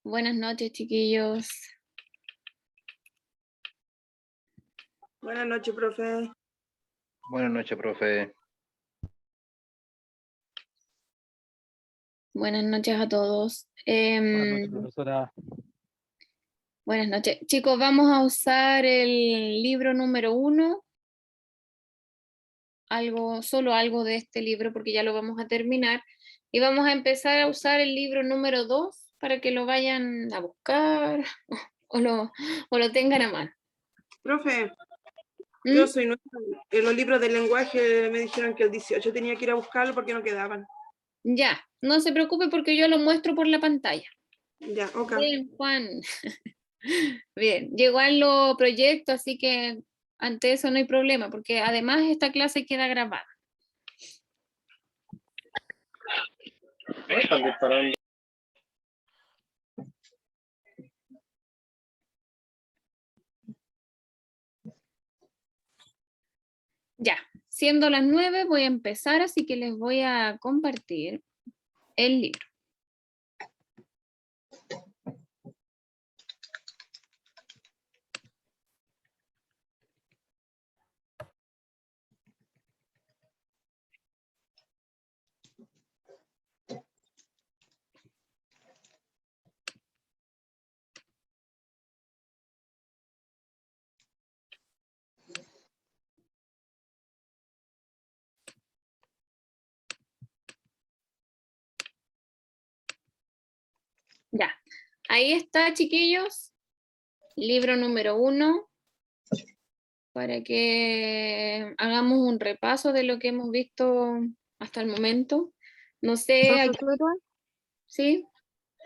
Buenas noches, chiquillos. Buenas noches, profe. Buenas noches, profe. Buenas noches a todos. Buenas noches, profesora. Buenas noches. Chicos, vamos a usar el libro número 1. Solo algo de este libro porque ya lo vamos a terminar. Y vamos a empezar a usar el libro número 2 para que lo vayan a buscar o lo tengan a mano. Profe, ¿Mm? yo soy nueva. En los libros de lenguaje me dijeron que el 18 tenía que ir a buscarlo porque no quedaban. Ya, no se preocupe porque yo lo muestro por la pantalla. Ya, ok. Bien, Juan. Bien, llegó a los proyectos, así que ante eso no hay problema, porque además esta clase queda grabada. Están disparando. Ya, siendo las 9 voy a empezar, así que les voy a compartir el libro. Ya, ahí está, chiquillos, libro número 1, para que hagamos un repaso de lo que hemos visto hasta el momento. No sé, Profesora, ¿sí?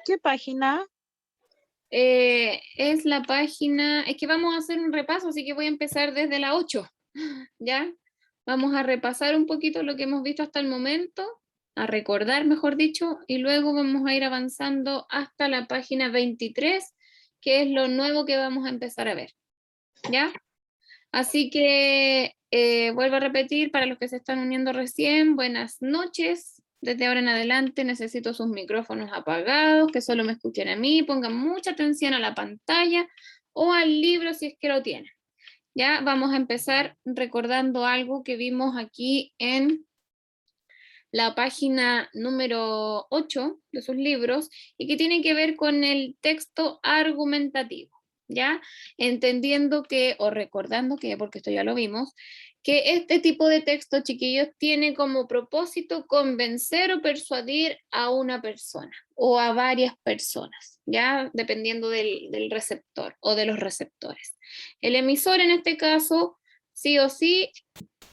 ¿qué página? es la página, es que vamos a hacer un repaso, así que voy a empezar desde la 8, ¿ya? Vamos a repasar un poquito lo que hemos visto hasta el momento, a recordar, mejor dicho, y luego vamos a ir avanzando hasta la página 23, que es lo nuevo que vamos a empezar a ver, ¿ya? Así que vuelvo a repetir, para los que se están uniendo recién, buenas noches. Desde ahora en adelante necesito sus micrófonos apagados, que solo me escuchen a mí, pongan mucha atención a la pantalla o al libro si es que lo tienen. Ya vamos a empezar recordando algo que vimos aquí en la página número 8 de sus libros y que tiene que ver con el texto argumentativo, ¿ya? Entendiendo que, o recordando que, porque esto ya lo vimos, que este tipo de texto, chiquillos, tiene como propósito convencer o persuadir a una persona o a varias personas, ¿ya? Dependiendo del receptor o de los receptores. El emisor en este caso, sí o sí,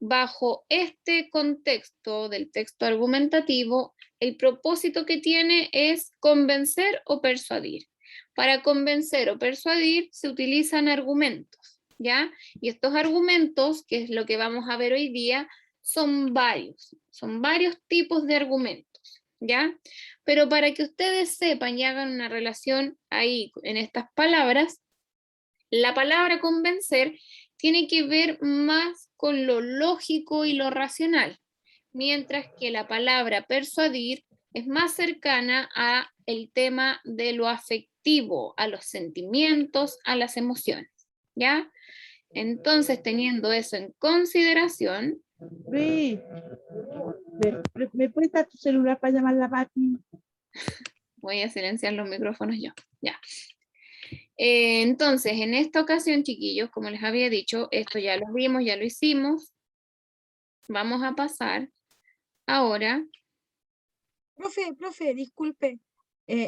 bajo este contexto del texto argumentativo, el propósito que tiene es convencer o persuadir. Para convencer o persuadir se utilizan argumentos, ¿ya? Y estos argumentos, que es lo que vamos a ver hoy día, son varios tipos de argumentos, ¿ya? Pero para que ustedes sepan y hagan una relación ahí en estas palabras, la palabra convencer tiene que ver más con lo lógico y lo racional, mientras que la palabra persuadir es más cercana a el tema de lo afectivo, a los sentimientos, a las emociones, ¿ya? Entonces, teniendo eso en consideración... Luis, ¿me puedes dar tu celular para llamar a la Pati? Voy a silenciar los micrófonos yo, ya. Entonces, en esta ocasión, chiquillos, como les había dicho, esto ya lo vimos, ya lo hicimos. Vamos a pasar ahora. Profe, disculpe.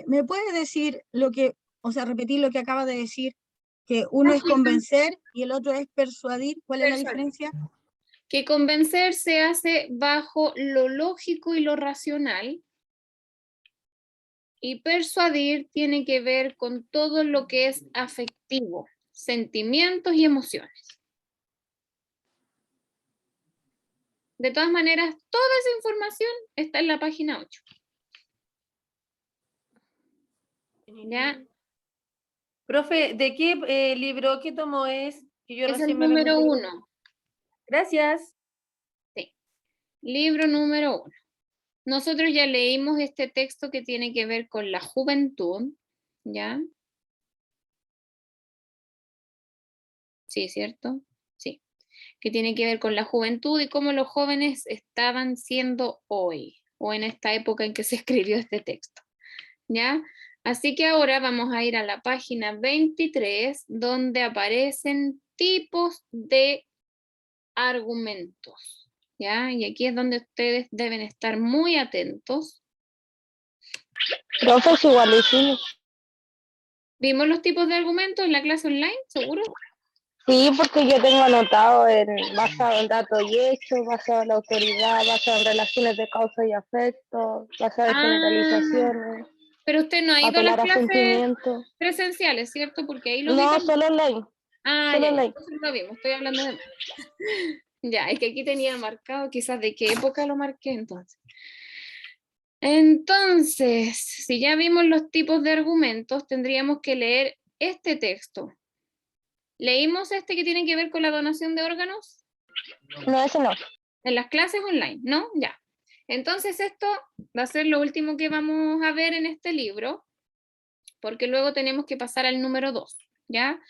¿Me puede decir lo que, o sea, repetir lo que acaba de decir? Que uno es convencer y el otro es persuadir. ¿Cuál es la diferencia? Que convencer se hace bajo lo lógico y lo racional. Y persuadir tiene que ver con todo lo que es afectivo, sentimientos y emociones. De todas maneras, toda esa información está en la página 8. ¿Ya? Profe, ¿de qué libro, qué tomo es? Que yo Es el recién me número vengo. 1. Gracias. Sí. Libro número 1. Nosotros ya leímos este texto que tiene que ver con la juventud, ¿ya? Sí, ¿cierto? Sí. Que tiene que ver con la juventud y cómo los jóvenes estaban siendo hoy, o en esta época en que se escribió este texto, ¿ya? Así que ahora vamos a ir a la página 23, donde aparecen tipos de argumentos, ¿ya? Y aquí es donde ustedes deben estar muy atentos. Profe, si igual lo hicimos. ¿Vimos los tipos de argumentos en la clase online, seguro? Sí, porque yo tengo anotado basado en datos y hechos, basado en la autoridad, basado en relaciones de causa y afecto, basado en generalizaciones, Pero usted no ha ido a las apelar a clases sentimientos. presenciales, ¿cierto? Porque ahí lo No, vimos. solo online. Ah, solo ya, online. entonces lo vimos, estoy hablando de... Ya, es que aquí tenía marcado, quizás de qué época lo marqué entonces. Entonces, si ya vimos los tipos de argumentos, tendríamos que leer este texto. ¿Leímos este que tiene que ver con la donación de órganos? No, ese no. En las clases online, ¿no? Ya. Entonces esto va a ser lo último que vamos a ver en este libro, porque luego tenemos que pasar al número 2, ¿ya?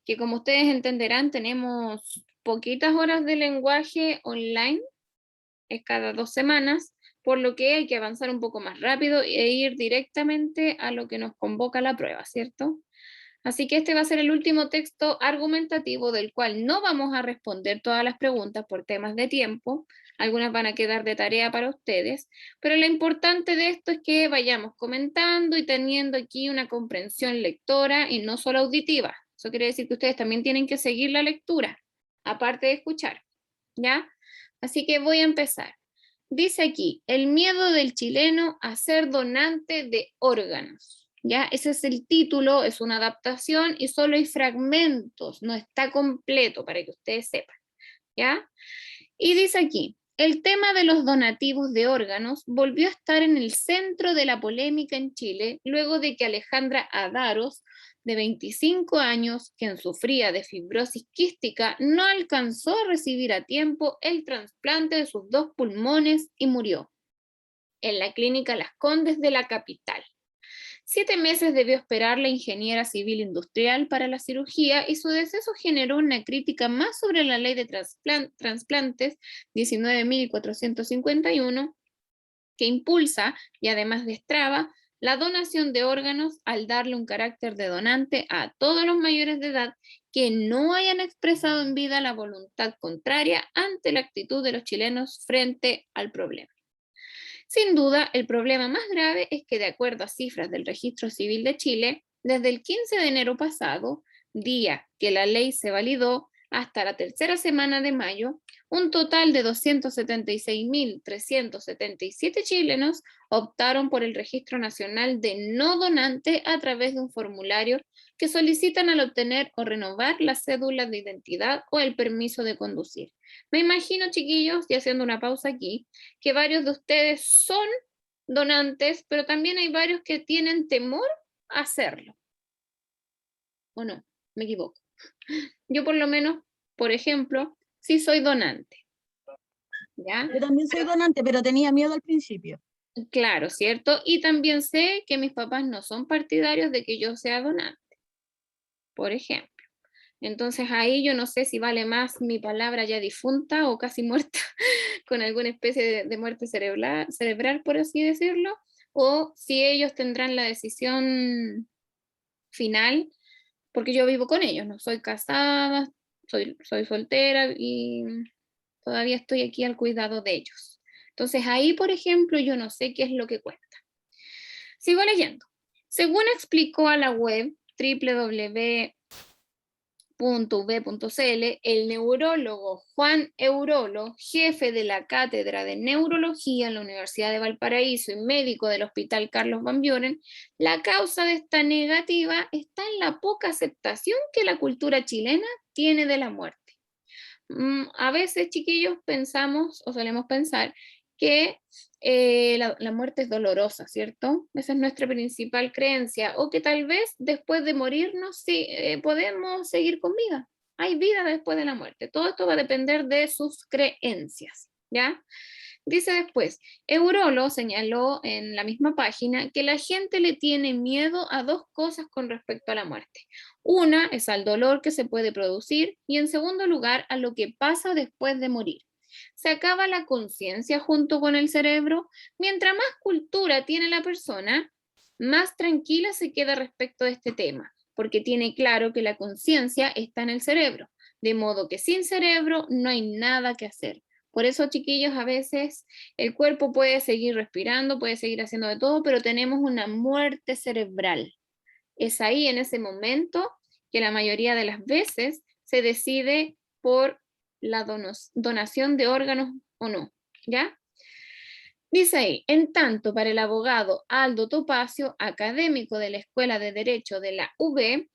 Que como ustedes entenderán, tenemos poquitas horas de lenguaje online, es cada 2 semanas, por lo que hay que avanzar un poco más rápido e ir directamente a lo que nos convoca la prueba, ¿cierto? Así que este va a ser el último texto argumentativo del cual no vamos a responder todas las preguntas por temas de tiempo, algunas van a quedar de tarea para ustedes, pero lo importante de esto es que vayamos comentando y teniendo aquí una comprensión lectora y no solo auditiva. Eso quiere decir que ustedes también tienen que seguir la lectura, aparte de escuchar, ¿ya? Así que voy a empezar. Dice aquí, el miedo del chileno a ser donante de órganos. ¿Ya? Ese es el título, es una adaptación y solo hay fragmentos, no está completo para que ustedes sepan, ¿ya? Y dice aquí, el tema de los donativos de órganos volvió a estar en el centro de la polémica en Chile luego de que Alejandra Adaros, de 25 años, quien sufría de fibrosis quística, no alcanzó a recibir a tiempo el trasplante de sus 2 pulmones y murió en la clínica Las Condes de la capital. 7 meses debió esperar la ingeniera civil industrial para la cirugía y su deceso generó una crítica más sobre la ley de trasplantes 19.451 que impulsa y además destraba la donación de órganos al darle un carácter de donante a todos los mayores de edad que no hayan expresado en vida la voluntad contraria ante la actitud de los chilenos frente al problema. Sin duda, el problema más grave es que, de acuerdo a cifras del Registro Civil de Chile, desde el 15 de enero pasado, día que la ley se validó, hasta la tercera semana de mayo, un total de 276.377 chilenos optaron por el Registro Nacional de No Donante a través de un formulario que solicitan al obtener o renovar las cédulas de identidad o el permiso de conducir. Me imagino, chiquillos, y haciendo una pausa aquí, que varios de ustedes son donantes, pero también hay varios que tienen temor a hacerlo. ¿O no? Me equivoco. Yo por lo menos, por ejemplo, sí soy donante. ¿Ya? Yo también soy donante, pero tenía miedo al principio. Claro, ¿cierto? Y también sé que mis papás no son partidarios de que yo sea donante, por ejemplo. Entonces ahí yo no sé si vale más mi palabra ya difunta o casi muerta, con alguna especie de muerte cerebral, por así decirlo, o si ellos tendrán la decisión final, porque yo vivo con ellos, no soy casada, soy soltera y todavía estoy aquí al cuidado de ellos. Entonces ahí, por ejemplo, yo no sé qué es lo que cuesta. Sigo leyendo. Según explicó a la web www.v.cl, el neurólogo Juan Eurolo, jefe de la Cátedra de Neurología en la Universidad de Valparaíso y médico del Hospital Carlos Van Buren, la causa de esta negativa está en la poca aceptación que la cultura chilena tiene de la muerte. A veces, chiquillos, pensamos o solemos pensar que la muerte es dolorosa, ¿cierto? Esa es nuestra principal creencia, o que tal vez después de morirnos sí, podemos seguir con vida. Hay vida después de la muerte. Todo esto va a depender de sus creencias, ¿ya? Dice después, Eurolo señaló en la misma página que la gente le tiene miedo a 2 cosas con respecto a la muerte. Una es al dolor que se puede producir y en segundo lugar a lo que pasa después de morir. Se acaba la conciencia junto con el cerebro. Mientras más cultura tiene la persona, más tranquila se queda respecto de este tema, porque tiene claro que la conciencia está en el cerebro, de modo que sin cerebro no hay nada que hacer. Por eso, chiquillos, a veces el cuerpo puede seguir respirando, puede seguir haciendo de todo, pero tenemos una muerte cerebral. Es ahí, en ese momento, que la mayoría de las veces se decide por la donación de órganos o no, ¿ya? Dice ahí, en tanto, para el abogado Aldo Topacio, académico de la Escuela de Derecho de la UB,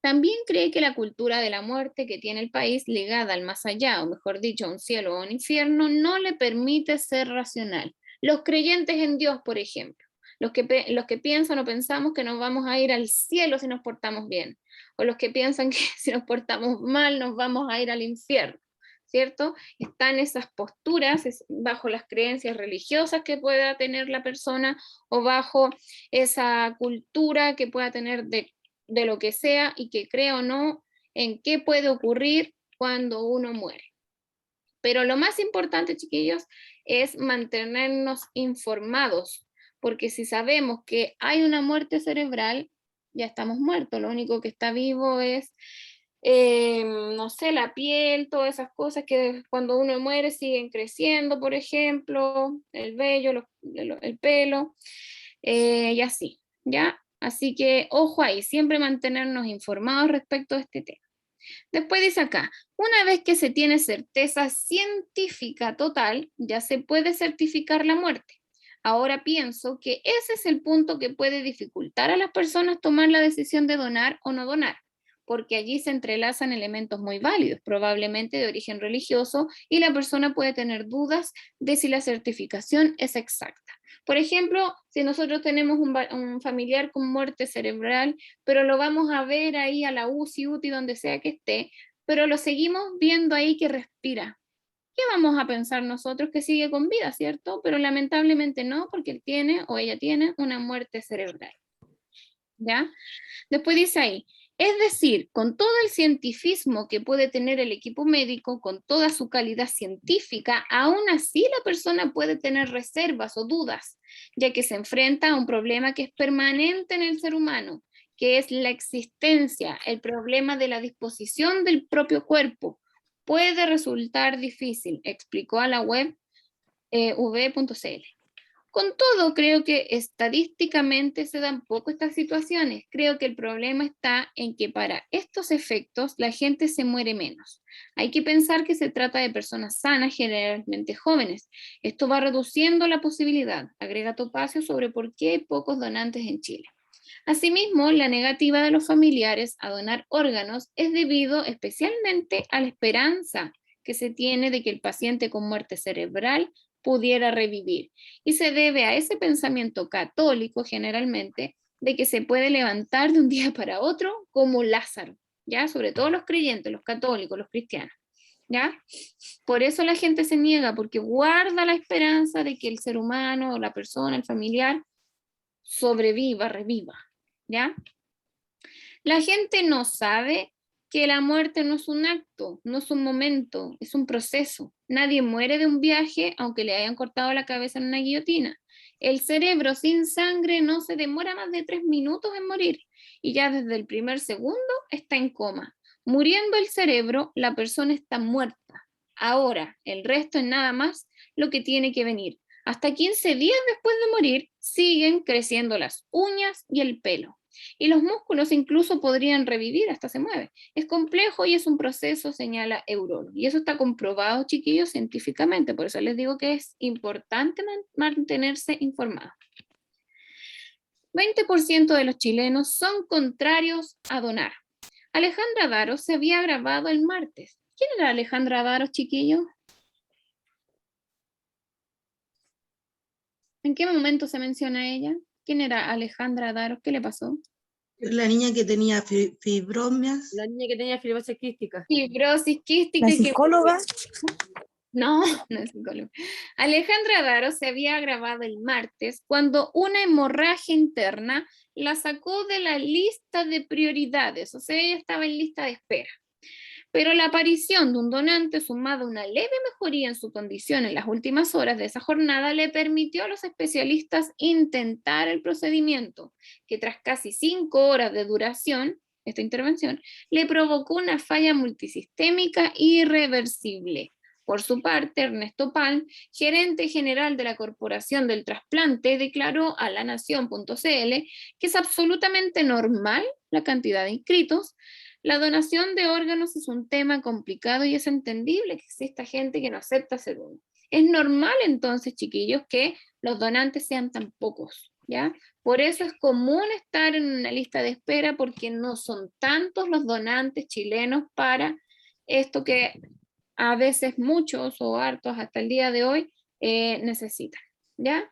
también cree que la cultura de la muerte que tiene el país ligada al más allá, o mejor dicho, a un cielo o un infierno, no le permite ser racional. Los creyentes en Dios, por ejemplo, los que piensan o pensamos que nos vamos a ir al cielo si nos portamos bien, o los que piensan que si nos portamos mal nos vamos a ir al infierno, ¿cierto? Están esas posturas bajo las creencias religiosas que pueda tener la persona o bajo esa cultura que pueda tener de lo que sea y que crea o no en qué puede ocurrir cuando uno muere. Pero lo más importante, chiquillos, es mantenernos informados, porque si sabemos que hay una muerte cerebral, ya estamos muertos, lo único que está vivo es, no sé, la piel, todas esas cosas que cuando uno muere siguen creciendo, por ejemplo, el vello, el pelo, y así, ¿ya? Así que, ojo ahí, siempre mantenernos informados respecto a este tema. Después dice acá, una vez que se tiene certeza científica total, ya se puede certificar la muerte. Ahora pienso que ese es el punto que puede dificultar a las personas tomar la decisión de donar o no donar, porque allí se entrelazan elementos muy válidos, probablemente de origen religioso, y la persona puede tener dudas de si la certificación es exacta. Por ejemplo, si nosotros tenemos un familiar con muerte cerebral, pero lo vamos a ver ahí a la UCI, UTI, donde sea que esté, pero lo seguimos viendo ahí que respira. ¿Qué vamos a pensar nosotros? Que sigue con vida, ¿cierto? Pero lamentablemente no, porque él tiene o ella tiene una muerte cerebral. ¿Ya? Después dice ahí, es decir, con todo el cientifismo que puede tener el equipo médico, con toda su calidad científica, aún así la persona puede tener reservas o dudas, ya que se enfrenta a un problema que es permanente en el ser humano, que es la existencia, el problema de la disposición del propio cuerpo. Puede resultar difícil, explicó a la web v.cl. Con todo, creo que estadísticamente se dan poco estas situaciones. Creo que el problema está en que para estos efectos la gente se muere menos. Hay que pensar que se trata de personas sanas, generalmente jóvenes. Esto va reduciendo la posibilidad, agrega Topacio, sobre por qué hay pocos donantes en Chile. Asimismo, la negativa de los familiares a donar órganos es debido especialmente a la esperanza que se tiene de que el paciente con muerte cerebral pudiera revivir. Y se debe a ese pensamiento católico generalmente de que se puede levantar de un día para otro como Lázaro, ¿ya? Sobre todo los creyentes, los católicos, los cristianos, ¿ya? Por eso la gente se niega, porque guarda la esperanza de que el ser humano, la persona, el familiar, sobreviva, reviva, ¿ya? La gente no sabe que la muerte no es un acto, no es un momento, es un proceso. Nadie muere de un viaje aunque le hayan cortado la cabeza en una guillotina. El cerebro sin sangre no se demora más de 3 minutos en morir y ya desde el primer segundo está en coma. Muriendo el cerebro, la persona está muerta. Ahora, el resto es nada más lo que tiene que venir. Hasta 15 días después de morir, siguen creciendo las uñas y el pelo. Y los músculos incluso podrían revivir, hasta se mueve. Es complejo y es un proceso, señala Eurolo. Y eso está comprobado, chiquillos, científicamente. Por eso les digo que es importante mantenerse informados. 20% de los chilenos son contrarios a donar. Alejandra Daros se había grabado el martes. ¿Quién era Alejandra Daros, chiquillos? ¿En qué momento se menciona ella? ¿Quién era Alejandra Daros? ¿Qué le pasó? La niña que tenía fibromias. La niña que tenía fibrosis quística. Fibrosis quística. La psicóloga. No, no es psicóloga. Alejandra Daros se había grabado el martes cuando una hemorragia interna la sacó de la lista de prioridades, o sea, ella estaba en lista de espera. Pero la aparición de un donante sumado a una leve mejoría en su condición en las últimas horas de esa jornada le permitió a los especialistas intentar el procedimiento, que tras casi 5 horas de duración, esta intervención, le provocó una falla multisistémica irreversible. Por su parte, Ernesto Palm, gerente general de la Corporación del Trasplante, declaró a lanación.cl que es absolutamente normal la cantidad de inscritos. La donación de órganos es un tema complicado y es entendible que exista gente que no acepta hacer uno. Es normal entonces, chiquillos, que los donantes sean tan pocos, ¿ya? Por eso es común estar en una lista de espera porque no son tantos los donantes chilenos para esto que a veces muchos o hartos hasta el día de hoy necesitan, ¿ya?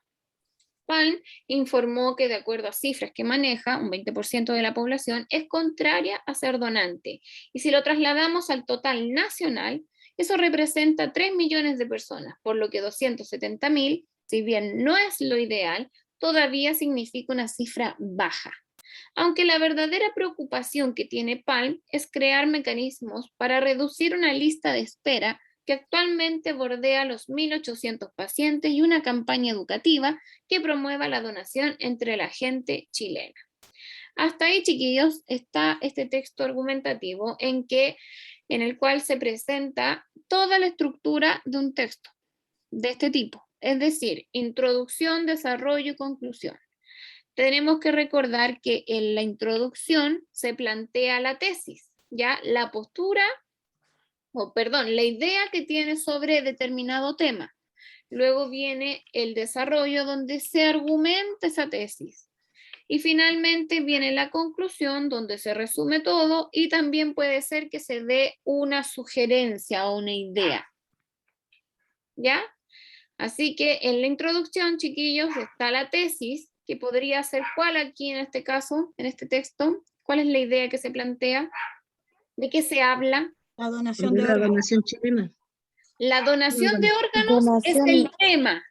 Palm informó que de acuerdo a cifras que maneja, un 20% de la población es contraria a ser donante. Y si lo trasladamos al total nacional, eso representa 3 millones de personas, por lo que 270.000, si bien no es lo ideal, todavía significa una cifra baja. Aunque la verdadera preocupación que tiene Palm es crear mecanismos para reducir una lista de espera que actualmente bordea los 1.800 pacientes y una campaña educativa que promueva la donación entre la gente chilena. Hasta ahí, chiquillos, está este texto argumentativo en el cual se presenta toda la estructura de un texto de este tipo, es decir, introducción, desarrollo y conclusión. Tenemos que recordar que en la introducción se plantea la tesis, ya la postura, la idea que tiene sobre determinado tema. Luego viene el desarrollo donde se argumenta esa tesis. Y finalmente viene la conclusión donde se resume todo y también puede ser que se dé una sugerencia o una idea. ¿Ya? Así que en la introducción, chiquillos, está la tesis, que podría ser cuál aquí en este caso, en este texto. ¿Cuál es la idea que se plantea? ¿De qué se habla? La donación de La órganos. donación chilena. La donación de órganos es Donación. el tema.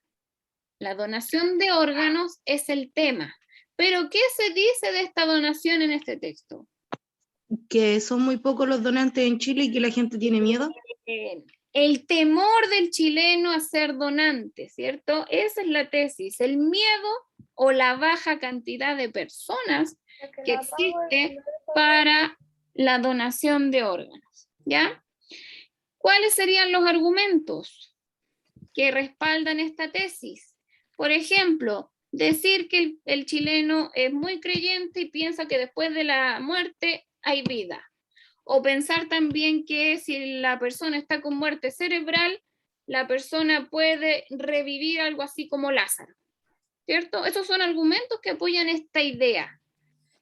La donación de órganos es el tema. Pero ¿qué se dice de esta donación en este texto? Que son muy pocos los donantes en Chile y que la gente tiene miedo. El temor del chileno a ser donante, ¿cierto? Esa es la tesis, el miedo o la baja cantidad de personas que existe para la donación de órganos, ¿ya? ¿Cuáles serían los argumentos que respaldan esta tesis? Por ejemplo, decir que el chileno es muy creyente y piensa que después de la muerte hay vida. O pensar también que si la persona está con muerte cerebral, la persona puede revivir algo así como Lázaro, ¿cierto? Esos son argumentos que apoyan esta idea.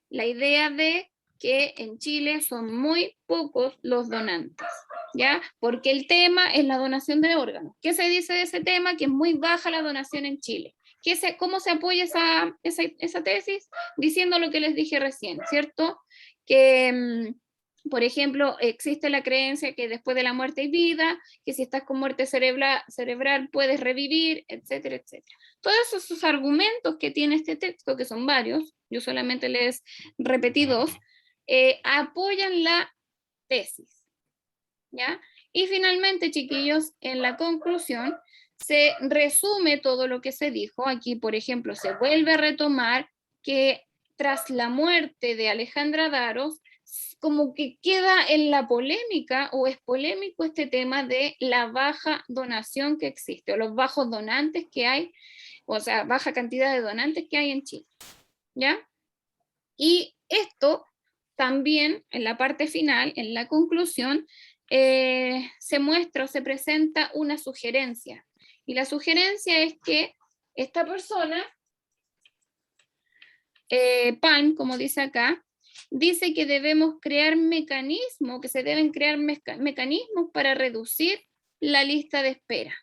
La idea de que en Chile son muy pocos los donantes, ¿ya? Porque el tema es la donación de órganos. ¿Qué se dice de ese tema? Que es muy baja la donación en Chile. ¿Cómo se apoya esa tesis? Diciendo lo que les dije recién, ¿cierto? Que, por ejemplo, existe la creencia que después de la muerte hay vida, que si estás con muerte cerebral puedes revivir, etcétera, etcétera. Todos esos argumentos que tiene este texto, que son varios, yo solamente les repetí dos, apoyan la tesis, ¿ya? Y finalmente, chiquillos, en la conclusión se resume todo lo que se dijo. Aquí, por ejemplo, se vuelve a retomar que tras la muerte de Alejandra Daros, como que queda en la polémica, o es polémico este tema de la baja donación que existe, o los bajos donantes que hay, o sea, baja cantidad de donantes que hay en Chile, ¿ya? Y esto también, en la parte final, en la conclusión, se muestra o se presenta una sugerencia. Y la sugerencia es que esta persona, Palm, como dice acá, dice que debemos crear mecanismos, que se deben crear mecanismos para reducir la lista de espera,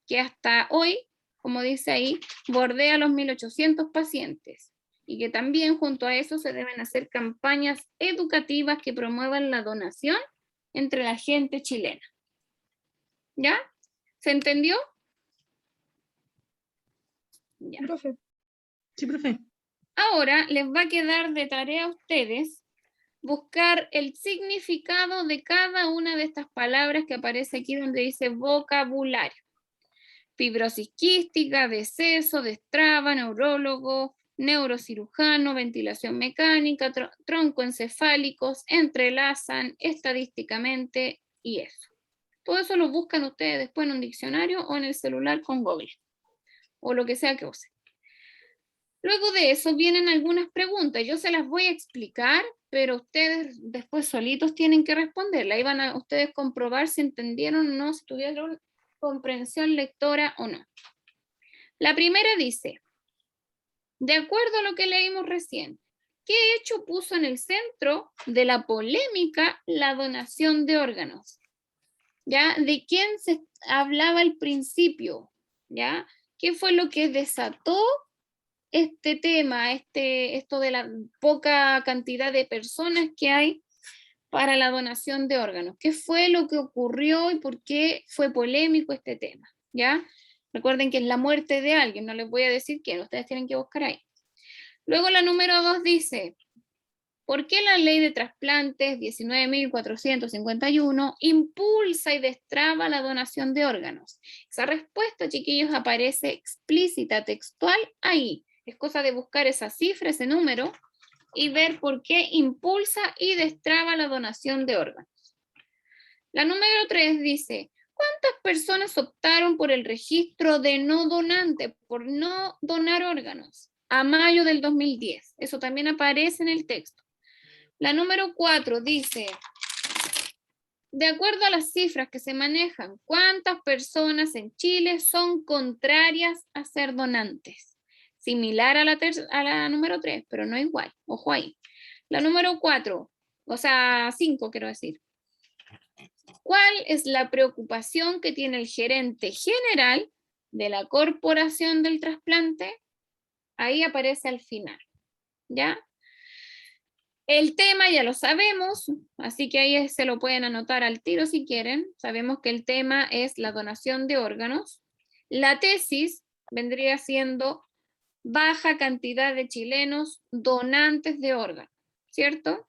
que hasta hoy, como dice ahí, bordea los 1.800 pacientes. Y que también junto a eso se deben hacer campañas educativas que promuevan la donación entre la gente chilena. ¿Ya? ¿Se entendió? Ya. Profe. Sí, profe. Ahora les va a quedar de tarea a ustedes buscar el significado de cada una de estas palabras que aparece aquí donde dice vocabulario. Fibrosis quística, deceso, destraba, neurólogo, neurocirujano, ventilación mecánica, troncoencefálicos, entrelazan estadísticamente y eso. Todo eso lo buscan ustedes después en un diccionario o en el celular con Google o lo que sea que usen. Luego de eso vienen algunas preguntas. Yo se las voy a explicar, pero ustedes después solitos tienen que responderla. Ahí van a ustedes comprobar si entendieron o no, si tuvieron comprensión lectora o no. La primera dice, de acuerdo a lo que leímos recién, ¿qué hecho puso en el centro de la polémica la donación de órganos? ¿Ya? ¿De quién se hablaba al principio? ¿Ya? ¿Qué fue lo que desató este tema, esto de la poca cantidad de personas que hay para la donación de órganos? ¿Qué fue lo que ocurrió y por qué fue polémico este tema? ¿Ya? Recuerden que es la muerte de alguien, no les voy a decir quién, ustedes tienen que buscar ahí. Luego la número 2 dice, ¿por qué la ley de trasplantes 19.451 impulsa y destraba la donación de órganos? Esa respuesta, chiquillos, aparece explícita, textual ahí. Es cosa de buscar esa cifra, ese número, y ver por qué impulsa y destraba la donación de órganos. La número 3 dice, ¿cuántas personas optaron por el registro de no donante, por no donar órganos? A mayo del 2010. Eso también aparece en el texto. La número 4 dice, de acuerdo a las cifras que se manejan, ¿cuántas personas en Chile son contrarias a ser donantes? Similar a la número 3, pero no igual. Ojo ahí. La número 4, o sea, 5 quiero decir. ¿Cuál es la preocupación que tiene el gerente general de la Corporación del Trasplante? Ahí aparece al final, ¿ya? El tema ya lo sabemos, así que ahí se lo pueden anotar al tiro si quieren. Sabemos que el tema es la donación de órganos. La tesis vendría siendo baja cantidad de chilenos donantes de órganos, ¿cierto?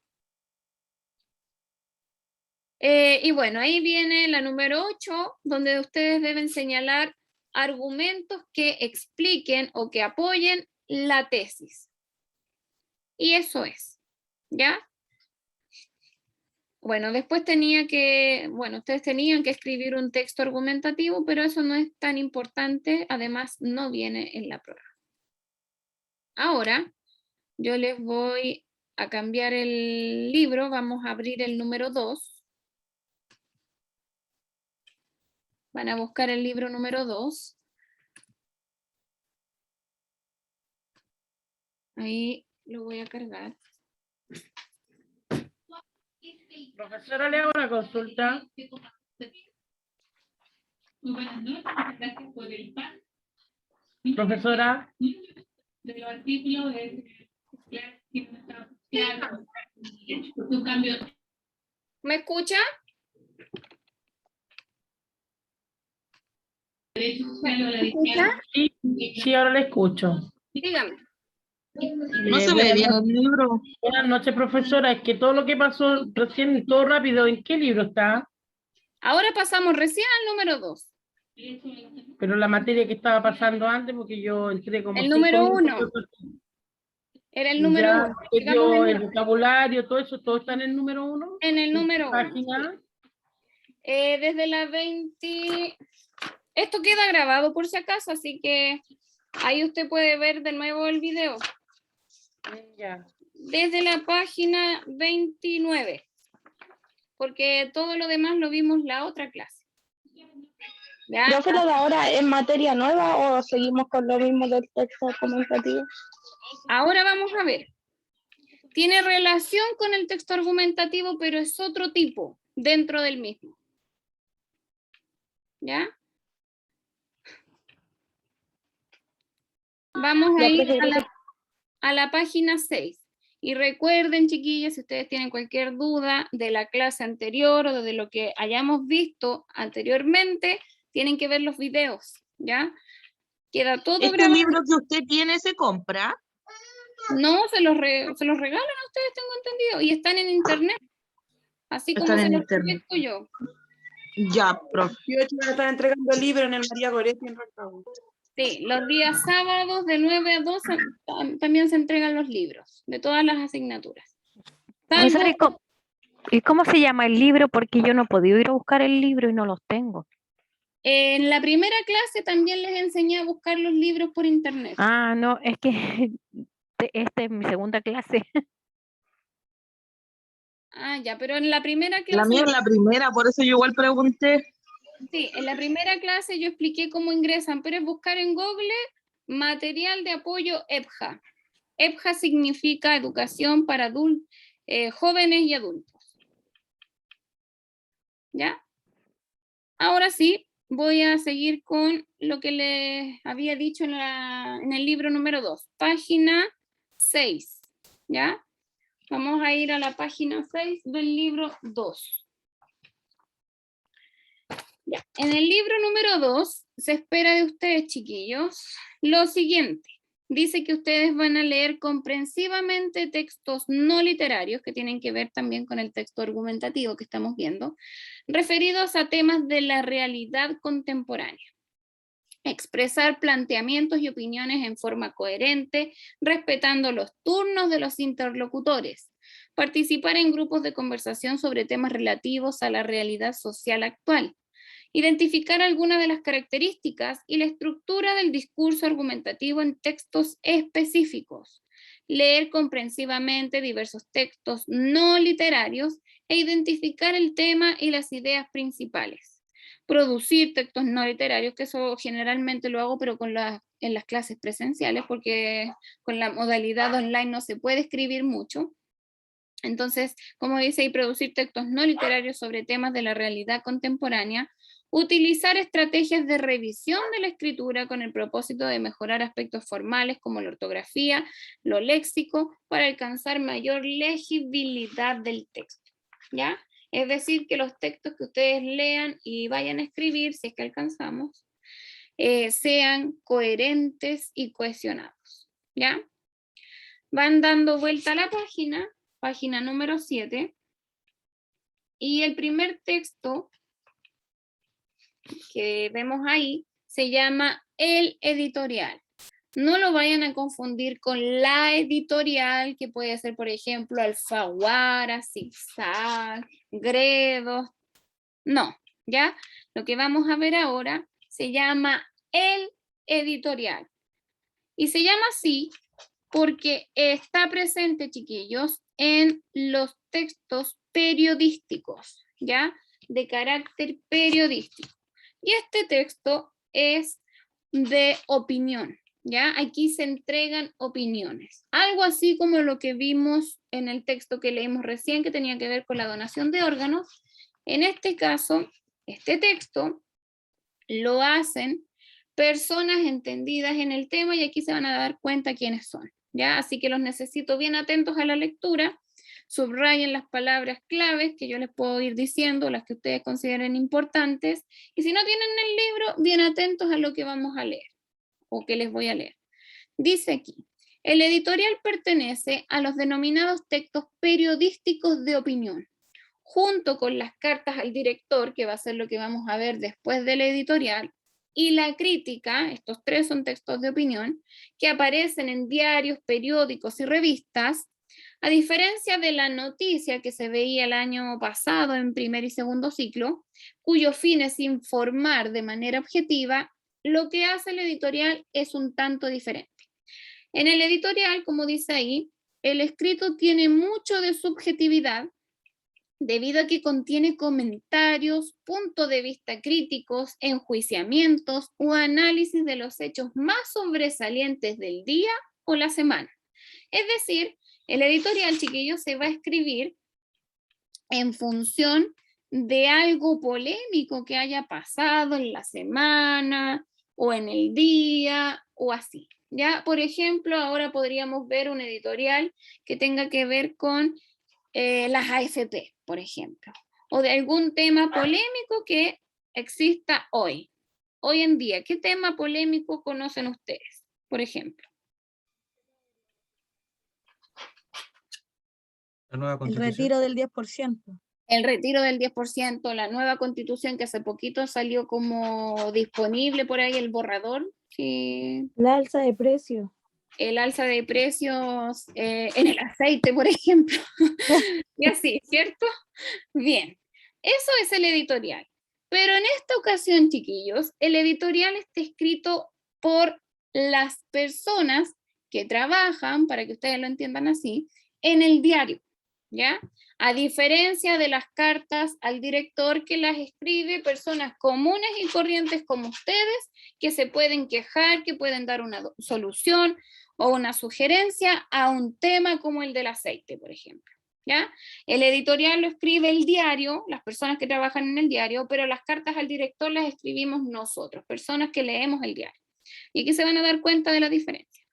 Y bueno, ahí viene la número 8, donde ustedes deben señalar argumentos que expliquen o que apoyen la tesis. Y eso es, ¿ya? Bueno, después ustedes tenían que escribir un texto argumentativo, pero eso no es tan importante, además no viene en la prueba. Ahora, yo les voy a cambiar el libro, vamos a abrir el número 2. Van a buscar el libro número 2. Ahí lo voy a cargar. Profesora, le hago una consulta. Muy buenas noches, gracias por el pan. Profesora. De los artículos claro que no está claro. Un cambio. ¿Me escucha? Derecho social o la disciplina. Sí, ahora le escucho. Dígame. No se ve bien el libro. Buenas noches, profesora. Es que todo lo que pasó recién, todo rápido, ¿en qué libro está? Ahora pasamos recién al número 2. Pero la materia que estaba pasando antes, porque yo entré como El 5 número minutos. 1. Era el número Ya, 1. que dio el vocabulario, todo eso, todo está en el número 1. En el número 1. Página. Desde la 20... Esto queda grabado por si acaso, así que ahí usted puede ver de nuevo el video. Ya. Desde la página 29. Porque todo lo demás lo vimos la otra clase. ¿Ya? ¿Profe, lo de ahora es materia nueva o seguimos con lo mismo del texto argumentativo? Ahora vamos a ver. Tiene relación con el texto argumentativo, pero es otro tipo dentro del mismo. ¿Ya? Vamos a ir a la página 6. Y recuerden, chiquillas, si ustedes tienen cualquier duda de la clase anterior o de lo que hayamos visto anteriormente, tienen que ver los videos, ¿ya? Queda todo grabado. libro que usted tiene se compra? No, se los regalan a ustedes, tengo entendido, y están en internet. Así como se los proyecto yo. Ya, profe. Yo van a estar entregando el libro en el María Goretti en Rancagua. Sí, los días sábados de 9 a 12 también se entregan los libros de todas las asignaturas. Salvo, ¿Y cómo se llama el libro? Porque yo no he podido ir a buscar el libro y no los tengo. en la primera clase también les enseñé a buscar los libros por internet. Ah, no, es que esta es mi segunda clase. Ah, ya, pero en la primera clase... La mía es la primera, por eso yo igual pregunté. Sí, en la primera clase yo expliqué cómo ingresan, pero es buscar en Google material de apoyo EPJA. EPJA significa Educación para Jóvenes y Adultos. ¿Ya? Ahora sí, voy a seguir con lo que les había dicho en el libro número 2, página 6. ¿Ya? Vamos a ir a la página 6 del libro 2. Ya. En el libro número 2 se espera de ustedes, chiquillos, lo siguiente. Dice que ustedes van a leer comprensivamente textos no literarios, que tienen que ver también con el texto argumentativo que estamos viendo, referidos a temas de la realidad contemporánea. Expresar planteamientos y opiniones en forma coherente, respetando los turnos de los interlocutores. Participar en grupos de conversación sobre temas relativos a la realidad social actual. Identificar algunas de las características y la estructura del discurso argumentativo en textos específicos. Leer comprensivamente diversos textos no literarios e identificar el tema y las ideas principales. Producir textos no literarios, que eso generalmente lo hago, pero en las clases presenciales, porque con la modalidad online no se puede escribir mucho. Entonces, como dice ahí, producir textos no literarios sobre temas de la realidad contemporánea, utilizar estrategias de revisión de la escritura con el propósito de mejorar aspectos formales como la ortografía, lo léxico, para alcanzar mayor legibilidad del texto, ¿ya? Es decir, que los textos que ustedes lean y vayan a escribir, si es que alcanzamos, sean coherentes y cohesionados, ¿ya? Van dando vuelta a la página número 7, y el primer texto que vemos ahí se llama el editorial. No lo vayan a confundir con la editorial, que puede ser, por ejemplo, Alfaguara, Zigzag, Gredos. No, ¿ya? Lo que vamos a ver ahora se llama el editorial. Y se llama así porque está presente, chiquillos, en los textos periodísticos, ¿ya? De carácter periodístico. Y este texto es de opinión, ¿ya? Aquí se entregan opiniones. Algo así como lo que vimos en el texto que leímos recién, que tenía que ver con la donación de órganos. En este caso, este texto lo hacen personas entendidas en el tema, y aquí se van a dar cuenta quiénes son, ¿ya? Así que los necesito bien atentos a la lectura. Subrayen las palabras claves que yo les puedo ir diciendo, las que ustedes consideren importantes, y si no tienen el libro, bien atentos a lo que vamos a leer, o que les voy a leer. Dice aquí, el editorial pertenece a los denominados textos periodísticos de opinión, junto con las cartas al director, que va a ser lo que vamos a ver después del editorial, y la crítica. Estos tres son textos de opinión, que aparecen en diarios, periódicos y revistas. A diferencia de la noticia que se veía el año pasado en primer y segundo ciclo, cuyo fin es informar de manera objetiva, lo que hace el editorial es un tanto diferente. En el editorial, como dice ahí, el escrito tiene mucho de subjetividad, debido a que contiene comentarios, puntos de vista críticos, enjuiciamientos o análisis de los hechos más sobresalientes del día o la semana. Es decir, el editorial, chiquillos, se va a escribir en función de algo polémico que haya pasado en la semana o en el día o así, ¿ya? Por ejemplo, ahora podríamos ver un editorial que tenga que ver con las AFP, por ejemplo, o de algún tema polémico que exista hoy en día. ¿Qué tema polémico conocen ustedes, por ejemplo? La nueva El constitución. retiro del 10%. El retiro del 10%, la nueva constitución que hace poquito salió como disponible por ahí, el borrador. Sí. La alza de precio. El alza de precios en el aceite, por ejemplo. Y así, ¿cierto? Bien, eso es el editorial. Pero en esta ocasión, chiquillos, el editorial está escrito por las personas que trabajan, para que ustedes lo entiendan así, en el diario, ¿ya? A diferencia de las cartas al director, que las escribe personas comunes y corrientes como ustedes, que se pueden quejar, que pueden dar una solución o una sugerencia a un tema como el del aceite, por ejemplo, ¿ya? El editorial lo escribe el diario, las personas que trabajan en el diario, pero las cartas al director las escribimos nosotros, personas que leemos el diario. Y aquí se van a dar cuenta de la diferencia.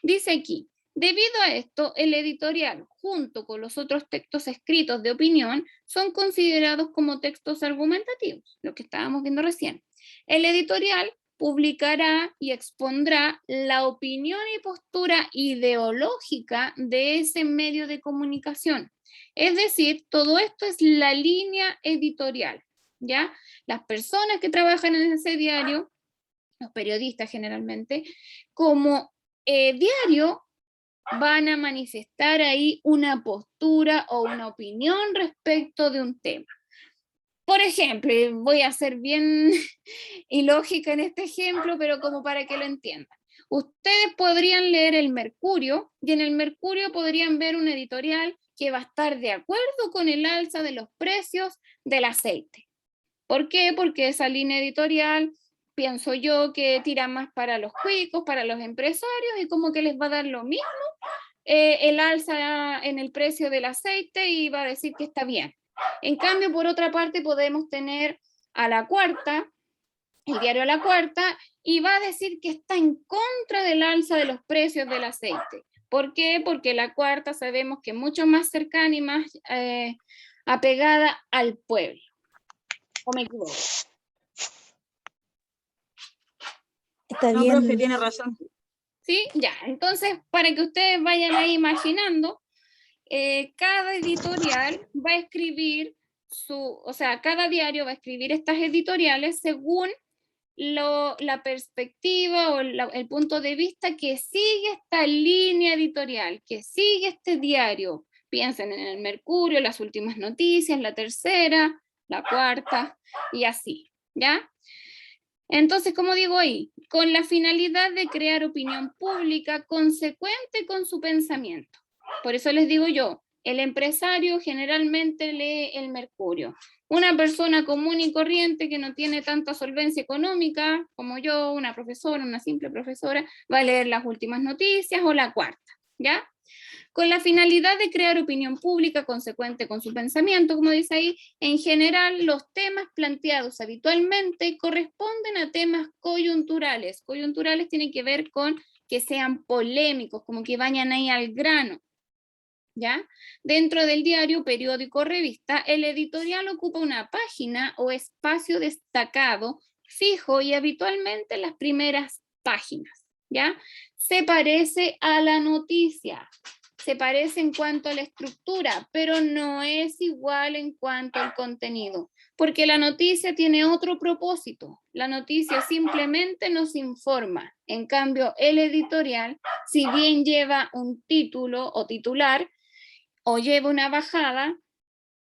Dice aquí, debido a esto, el editorial, junto con los otros textos escritos de opinión, son considerados como textos argumentativos, lo que estábamos viendo recién. El editorial publicará y expondrá la opinión y postura ideológica de ese medio de comunicación. Es decir, todo esto es la línea editorial, ¿ya? Las personas que trabajan en ese diario, los periodistas generalmente, como diario, van a manifestar ahí una postura o una opinión respecto de un tema. Por ejemplo, voy a ser bien ilógica en este ejemplo, pero como para que lo entiendan. Ustedes podrían leer el Mercurio, y en el Mercurio podrían ver un editorial que va a estar de acuerdo con el alza de los precios del aceite. ¿Por qué? Porque esa línea editorial, pienso yo, que tira más para los cuicos, para los empresarios, y como que les va a dar lo mismo el alza en el precio del aceite y va a decir que está bien. En cambio, por otra parte, podemos tener a La Cuarta, el diario La Cuarta, y va a decir que está en contra del alza de los precios del aceite. ¿Por qué? Porque La Cuarta sabemos que es mucho más cercana y más apegada al pueblo. ¿O me equivoco? Está No, bien. profe, tiene razón. ¿Sí? Ya, entonces, para que ustedes vayan ahí imaginando, cada editorial va a escribir cada diario va a escribir estas editoriales según la perspectiva o el punto de vista que sigue esta línea editorial, que sigue este diario. Piensen en el Mercurio, las últimas noticias, la Tercera, la Cuarta, y así, ¿ya? Entonces, como digo ahí, con la finalidad de crear opinión pública consecuente con su pensamiento. Por eso les digo yo, el empresario generalmente lee el Mercurio. Una persona común y corriente que no tiene tanta solvencia económica, como yo, una profesora, una simple profesora, va a leer las últimas noticias o la Cuarta, ¿ya? Con la finalidad de crear opinión pública consecuente con su pensamiento, como dice ahí, en general los temas planteados habitualmente corresponden a temas coyunturales. Coyunturales tienen que ver con que sean polémicos, como que vayan ahí al grano, ¿ya? Dentro del diario, periódico o revista, el editorial ocupa una página o espacio destacado, fijo y habitualmente en las primeras páginas, ¿ya? Se parece a la noticia. Se parece en cuanto a la estructura, pero no es igual en cuanto al contenido, porque la noticia tiene otro propósito. La noticia simplemente nos informa. En cambio, el editorial, si bien lleva un título o titular, o lleva una bajada,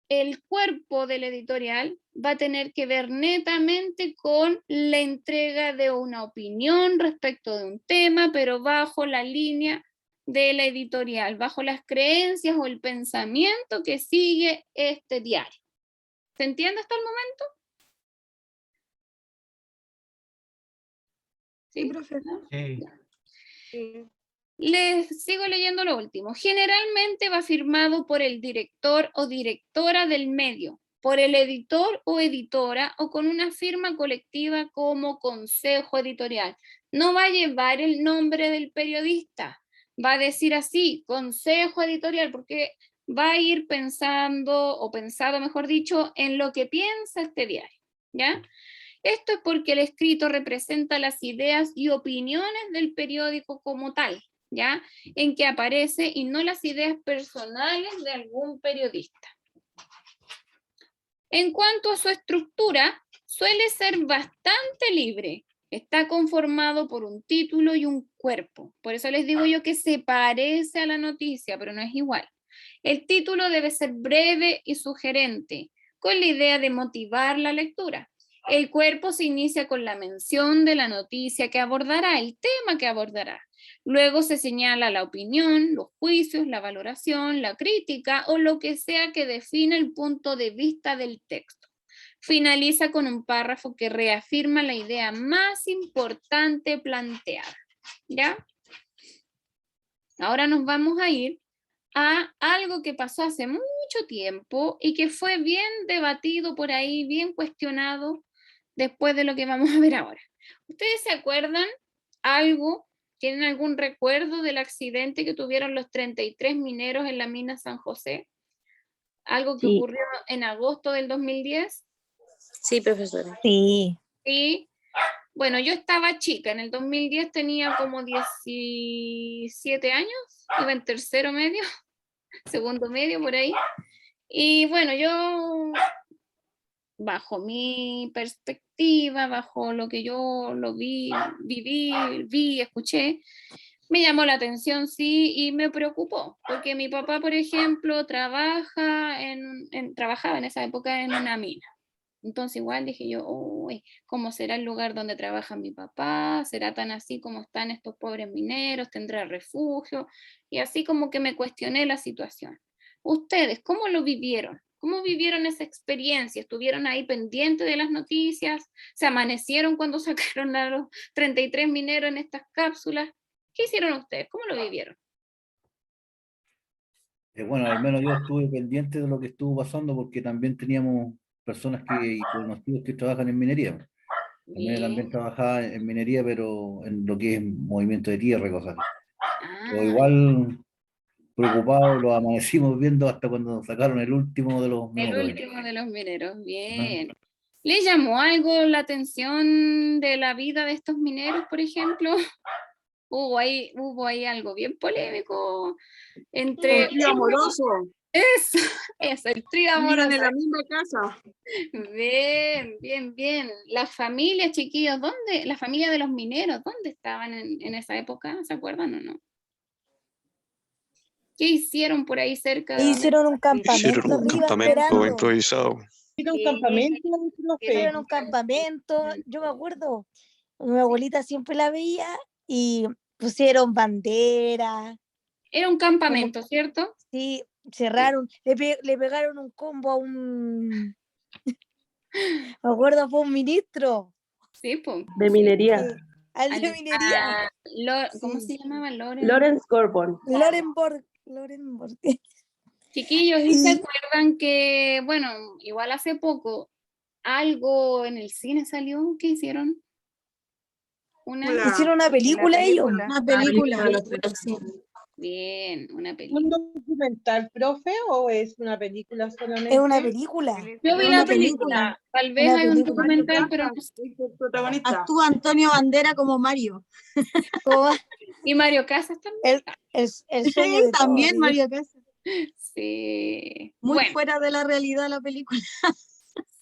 el cuerpo del editorial va a tener que ver netamente con la entrega de una opinión respecto de un tema, pero bajo la línea de la editorial, bajo las creencias o el pensamiento que sigue este diario. ¿Se entiende hasta el momento? Sí, profe. Sí. Les sigo leyendo lo último. Generalmente va firmado por el director o directora del medio, por el editor o editora o con una firma colectiva como consejo editorial. No va a llevar el nombre del periodista, va a decir así, consejo editorial, porque va a ir pensando, o pensado mejor dicho, en lo que piensa este diario, ¿ya? Esto es porque el escrito representa las ideas y opiniones del periódico como tal, ¿ya? En que aparece y no las ideas personales de algún periodista. En cuanto a su estructura, suele ser bastante libre. Está conformado por un título y un cuerpo. Por eso les digo yo que se parece a la noticia, pero no es igual. El título debe ser breve y sugerente, con la idea de motivar la lectura. El cuerpo se inicia con la mención de la noticia que abordará, el tema que abordará. Luego se señala la opinión, los juicios, la valoración, la crítica o lo que sea que define el punto de vista del texto. Finaliza con un párrafo que reafirma la idea más importante planteada. ¿Ya? Ahora nos vamos a ir a algo que pasó hace mucho tiempo y que fue bien debatido por ahí, bien cuestionado después de lo que vamos a ver ahora. ¿Ustedes se acuerdan algo? ¿Tienen algún recuerdo del accidente que tuvieron los 33 mineros en la mina San José? ¿Algo que ocurrió en agosto del 2010? Sí, profesora. Sí. Sí. Bueno, yo estaba chica, en el 2010 tenía como 17 años, iba en tercero medio, segundo medio por ahí. Y bueno, yo, bajo mi perspectiva, bajo lo que yo vi, escuché, me llamó la atención, sí, y me preocupó, porque mi papá, por ejemplo, trabajaba en esa época en una mina. Entonces igual dije yo, uy, ¿cómo será el lugar donde trabaja mi papá? ¿Será tan así como están estos pobres mineros? ¿Tendrá refugio? Y así como que me cuestioné la situación. ustedes, ¿cómo lo vivieron? ¿Cómo vivieron esa experiencia? ¿Estuvieron ahí pendientes de las noticias? ¿Se amanecieron cuando sacaron a los 33 mineros en estas cápsulas? ¿Qué hicieron ustedes? ¿Cómo lo vivieron? Bueno, al menos yo estuve pendiente de lo que estuvo pasando porque también teníamos personas y conocidos que trabajan en minería. Mi nena también Bien. trabajaba en minería, pero en lo que es movimiento de tierra y cosas así. Pero Ah, igual preocupados, lo amanecimos viendo hasta cuando sacaron el último de los el mineros. último de los mineros, Ajá. bien. ¿Le llamó algo la atención de la vida de estos mineros, por ejemplo? Hubo ahí algo bien polémico entre... Un trío amoroso. Eso, el trío amoroso. Vivían en la misma casa. Bien, bien, bien. Las familias, chiquillos, ¿dónde? La familia de los mineros, ¿dónde estaban en esa época? ¿Se acuerdan o no? ¿Qué hicieron por ahí cerca de donde Hicieron un campamento Hicieron un arriba campamento esperando. improvisado. Era un Sí, campamento, profe. Hicieron un campamento, yo me acuerdo, mi abuelita siempre la veía y pusieron bandera, era un campamento, ¿cierto? sí, cerraron, le pegaron un combo a un, me acuerdo, fue un ministro, Sí, pues. De minería. sí, al de minería, ¿Cómo sí. se llamaba? Lawrence Gorbon. Lorenborg. Chiquillos, ¿y se Y acuerdan que, bueno, igual hace poco, algo en el cine salió? ¿Qué hicieron? hicieron una película ellos. Una película. Sí. Bien, una ¿Un película. documental, profe, o es una película solamente? Es una película. Yo vi Una la película, película. tal vez Una hay un película. documental, pero no sé. El protagonista. Actúa Antonio Bandera como Mario. Como Y Mario Casas también. el sueño de También todos. Mario Casas. Sí. Muy Bueno, fuera de la realidad la película.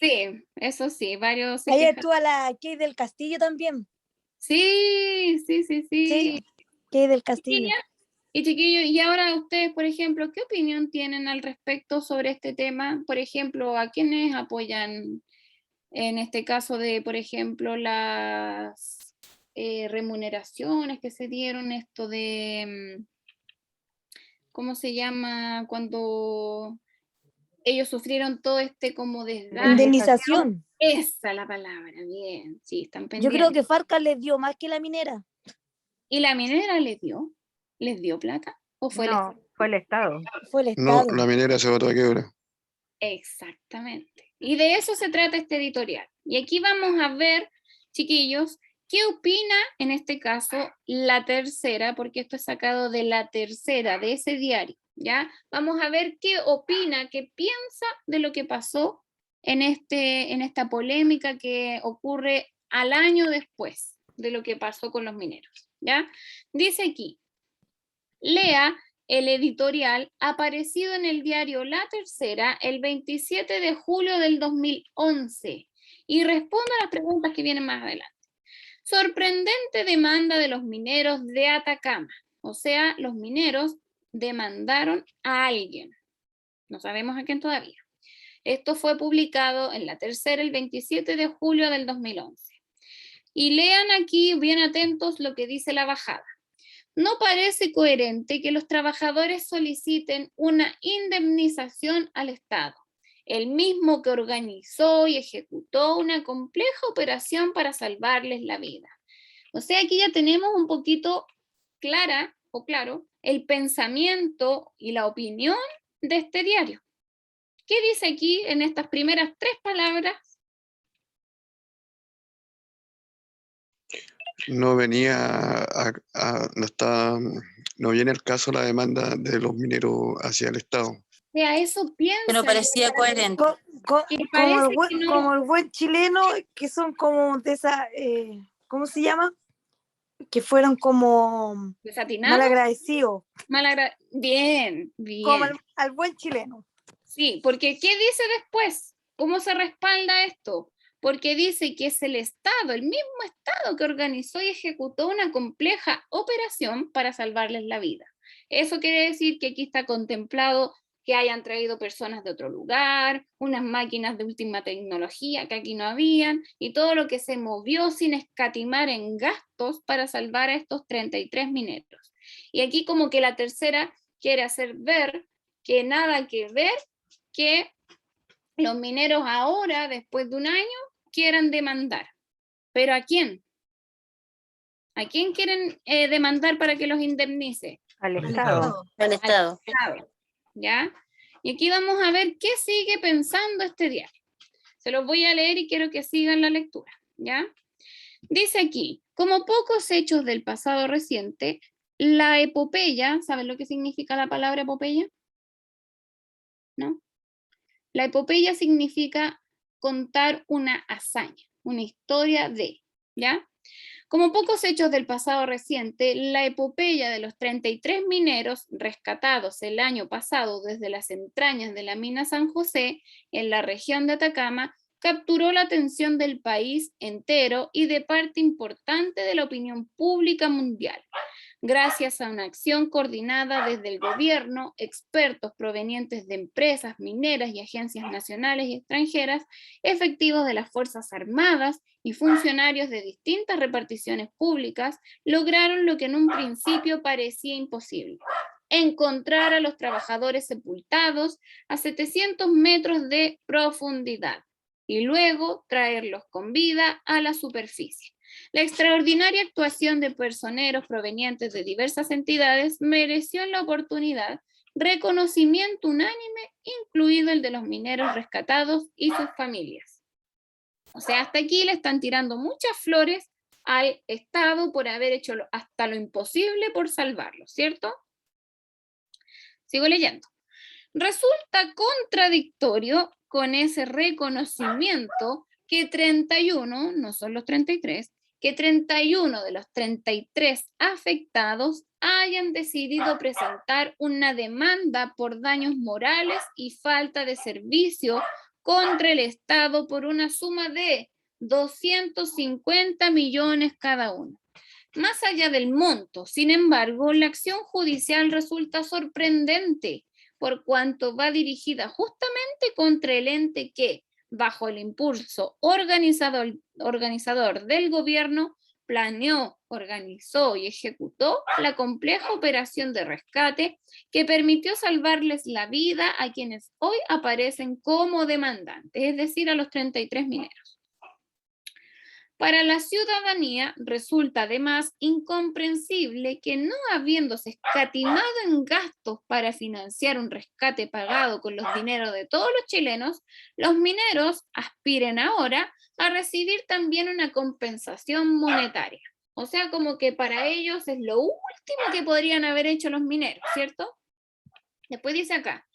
sí, eso sí, varios se Ahí quejaron. actúa la Kay del Castillo también. Sí, sí, sí, sí. Sí, Kay del Castillo. Y chiquillos, y ahora ustedes, por ejemplo, ¿qué opinión tienen al respecto sobre este tema? Por ejemplo, ¿a quiénes apoyan en este caso de, por ejemplo, las remuneraciones que se dieron, esto de, ¿cómo se llama? Cuando ellos sufrieron todo este como desgaste. Indemnización. Esa es la palabra, bien, sí, están Yo pendientes. creo que Farca les dio más que la minera. ¿Y la minera les dio plata? ¿O fue el No, fue el Estado. Fue el No, Estado. la minera se botó a quiebra. Exactamente. Y de eso se trata este editorial. Y aquí vamos a ver, chiquillos, qué opina en este caso La Tercera, porque esto es sacado de La Tercera, de ese diario, ¿ya? Vamos a ver qué opina, qué piensa de lo que pasó en esta polémica que ocurre al año después de lo que pasó con los mineros, ¿ya? Dice aquí, lea el editorial aparecido en el diario La Tercera el 27 de julio del 2011 y responda a las preguntas que vienen más adelante. Sorprendente demanda de los mineros de Atacama. O sea, los mineros demandaron a alguien. No sabemos a quién todavía. Esto fue publicado en La Tercera el 27 de julio del 2011. Y lean aquí, bien atentos, lo que dice la bajada. No parece coherente que los trabajadores soliciten una indemnización al Estado, el mismo que organizó y ejecutó una compleja operación para salvarles la vida. O sea, aquí ya tenemos un poquito clara o claro el pensamiento y la opinión de este diario. ¿Qué dice aquí en estas primeras 3 palabras? No venía no viene el caso la demanda de los mineros hacia el Estado. O sea, eso piensa. Pero parecía coherente. Como el buen chileno, que son como de esa, ¿cómo se llama? Que fueron como ¿Desatinados? malagradecidos. Bien, bien. Como al buen chileno. Sí, porque ¿qué dice después? ¿Cómo se respalda esto? Porque dice que es el Estado, el mismo Estado que organizó y ejecutó una compleja operación para salvarles la vida. Eso quiere decir que aquí está contemplado que hayan traído personas de otro lugar, unas máquinas de última tecnología que aquí no habían, y todo lo que se movió sin escatimar en gastos para salvar a estos 33 mineros. Y aquí como que La Tercera quiere hacer ver que nada que ver que los mineros ahora, después de un año, quieran demandar. ¿Pero a quién? ¿A quién quieren demandar para que los indemnice? Al Estado. Al Estado. ¿Ya? Y aquí vamos a ver qué sigue pensando este diario. Se los voy a leer y quiero que sigan la lectura, ¿ya? Dice aquí, como pocos hechos del pasado reciente, la epopeya, ¿saben lo que significa la palabra epopeya? ¿No? La epopeya significa contar una hazaña, una historia de, ¿ya? Como pocos hechos del pasado reciente, la epopeya de los 33 mineros rescatados el año pasado desde las entrañas de la mina San José, en la región de Atacama, capturó la atención del país entero y de parte importante de la opinión pública mundial, gracias a una acción coordinada desde el gobierno, expertos provenientes de empresas mineras y agencias nacionales y extranjeras, efectivos de las Fuerzas Armadas y funcionarios de distintas reparticiones públicas, lograron lo que en un principio parecía imposible: encontrar a los trabajadores sepultados a 700 metros de profundidad y luego traerlos con vida a la superficie. La extraordinaria actuación de personeros provenientes de diversas entidades mereció en la oportunidad reconocimiento unánime, incluido el de los mineros rescatados y sus familias. O sea, hasta aquí le están tirando muchas flores al Estado por haber hecho hasta lo imposible por salvarlos, ¿cierto? Sigo leyendo. Resulta contradictorio con ese reconocimiento que 31, no son los 33, que 31 de los 33 afectados hayan decidido presentar una demanda por daños morales y falta de servicio contra el Estado por una suma de 250 millones cada uno. Más allá del monto, sin embargo, la acción judicial resulta sorprendente, por cuanto va dirigida justamente contra el ente que, bajo el impulso organizador del gobierno, planeó, organizó y ejecutó la compleja operación de rescate que permitió salvarles la vida a quienes hoy aparecen como demandantes, es decir, a los 33 mineros. Para la ciudadanía resulta además incomprensible que, no habiéndose escatimado en gastos para financiar un rescate pagado con los dineros de todos los chilenos, los mineros aspiren ahora a recibir también una compensación monetaria. O sea, como que para ellos es lo último que podrían haber hecho los mineros, ¿cierto? Después dice acá: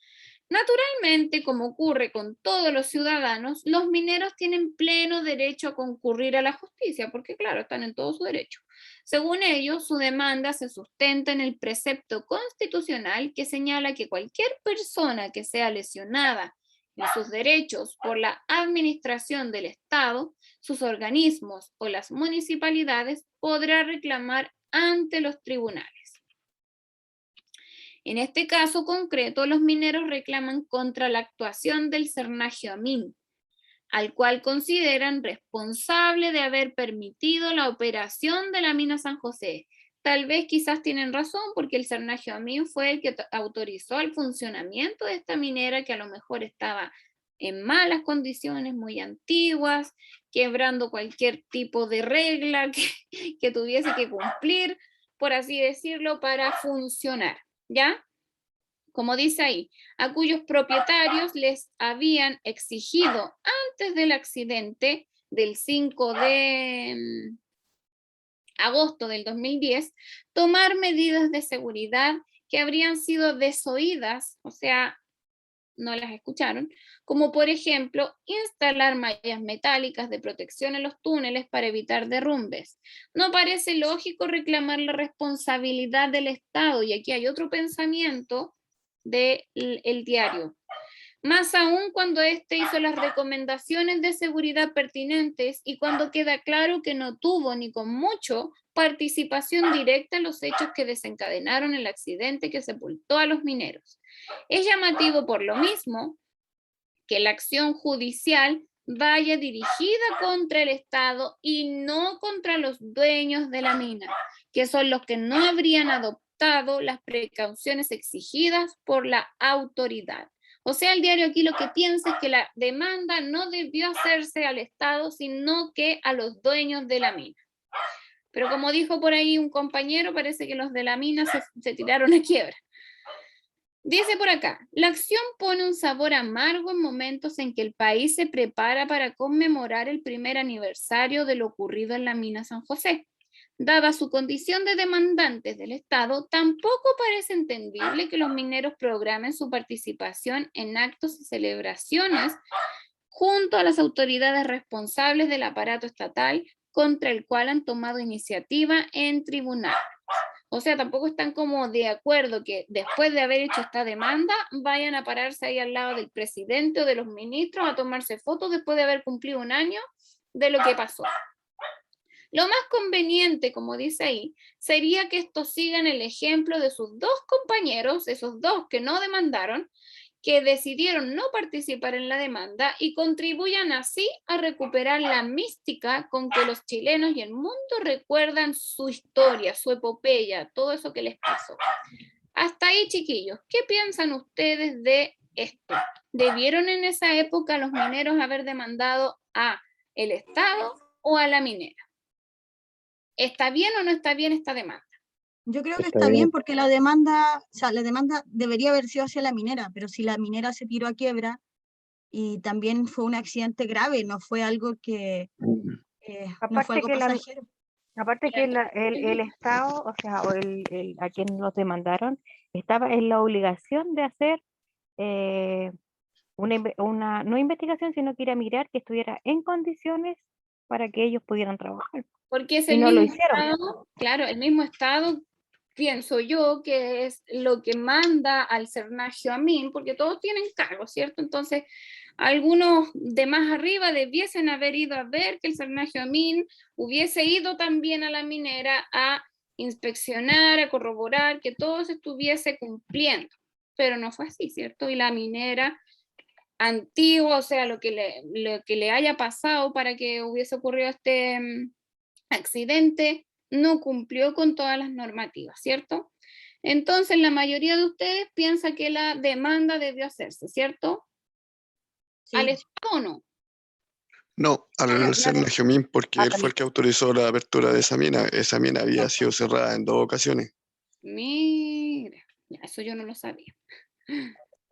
naturalmente, como ocurre con todos los ciudadanos, los mineros tienen pleno derecho a concurrir a la justicia, porque claro, están en todo su derecho. Según ellos, su demanda se sustenta en el precepto constitucional que señala que cualquier persona que sea lesionada en sus derechos por la administración del Estado, sus organismos o las municipalidades podrá reclamar ante los tribunales. En este caso concreto, los mineros reclaman contra la actuación del Cernaje Amin, al cual consideran responsable de haber permitido la operación de la mina San José. Tal vez quizás tienen razón, porque el Cernaje Amin fue el que autorizó el funcionamiento de esta minera, que a lo mejor estaba en malas condiciones, muy antiguas, quebrando cualquier tipo de regla que tuviese que cumplir, por así decirlo, para funcionar. ¿Ya? Como dice ahí, a cuyos propietarios les habían exigido antes del accidente del 5 de agosto del 2010 tomar medidas de seguridad que habrían sido desoídas, o sea, no las escucharon, como por ejemplo instalar mallas metálicas de protección en los túneles para evitar derrumbes. No parece lógico reclamar la responsabilidad del Estado, y aquí hay otro pensamiento del diario. Más aún cuando éste hizo las recomendaciones de seguridad pertinentes y cuando queda claro que no tuvo ni con mucho participación directa en los hechos que desencadenaron el accidente que sepultó a los mineros. Es llamativo por lo mismo que la acción judicial vaya dirigida contra el Estado y no contra los dueños de la mina, que son los que no habrían adoptado adoptado las precauciones exigidas por la autoridad. O sea, el diario aquí lo que piensa es que la demanda no debió hacerse al Estado, sino que a los dueños de la mina. Pero como dijo por ahí un compañero, parece que los de la mina se tiraron a quiebra. Dice por acá, la acción pone un sabor amargo en momentos en que el país se prepara para conmemorar el primer aniversario de lo ocurrido en la mina San José. Dada su condición de demandantes del Estado, tampoco parece entendible que los mineros programen su participación en actos y celebraciones junto a las autoridades responsables del aparato estatal contra el cual han tomado iniciativa en tribunal. O sea, tampoco están como de acuerdo que después de haber hecho esta demanda vayan a pararse ahí al lado del presidente o de los ministros a tomarse fotos después de haber cumplido un año de lo que pasó. Lo más conveniente, como dice ahí, sería que estos sigan el ejemplo de sus dos compañeros, esos dos que no demandaron, que decidieron no participar en la demanda y contribuyan así a recuperar la mística con que los chilenos y el mundo recuerdan su historia, su epopeya, todo eso que les pasó. Hasta ahí, chiquillos, ¿qué piensan ustedes de esto? ¿Debieron en esa época los mineros haber demandado a el Estado o a la minera? ¿Está bien o no está bien esta demanda? Yo creo que está bien porque la demanda debería haber sido hacia la minera, pero si la minera se tiró a quiebra y también fue un accidente grave, no fue algo que no fue algo pasajero. Aparte que el Estado, o sea, a quien los demandaron, estaba en la obligación de hacer no investigación, sino que ir a mirar que estuviera en condiciones para que ellos pudieran trabajar. Porque es y el no mismo lo hicieron. Estado, claro, el mismo Estado, pienso yo, que es lo que manda al Cernaje Amin, porque todos tienen cargo, ¿cierto? Entonces, algunos de más arriba debiesen haber ido a ver que el Cernaje Amin hubiese ido también a la minera a inspeccionar, a corroborar que todo se estuviese cumpliendo, pero no fue así, ¿cierto? Y la minera antigua, o sea, lo que le haya pasado para que hubiese ocurrido este accidente, no cumplió con todas las normativas, ¿cierto? Entonces, la mayoría de ustedes piensa que la demanda debió hacerse, ¿cierto? Sí. ¿Al Estado o no? No, al Cernaje Amin, porque él fue el que autorizó la apertura de esa mina. Esa mina había sido cerrada en 2 ocasiones. Mira, ya, eso yo no lo sabía.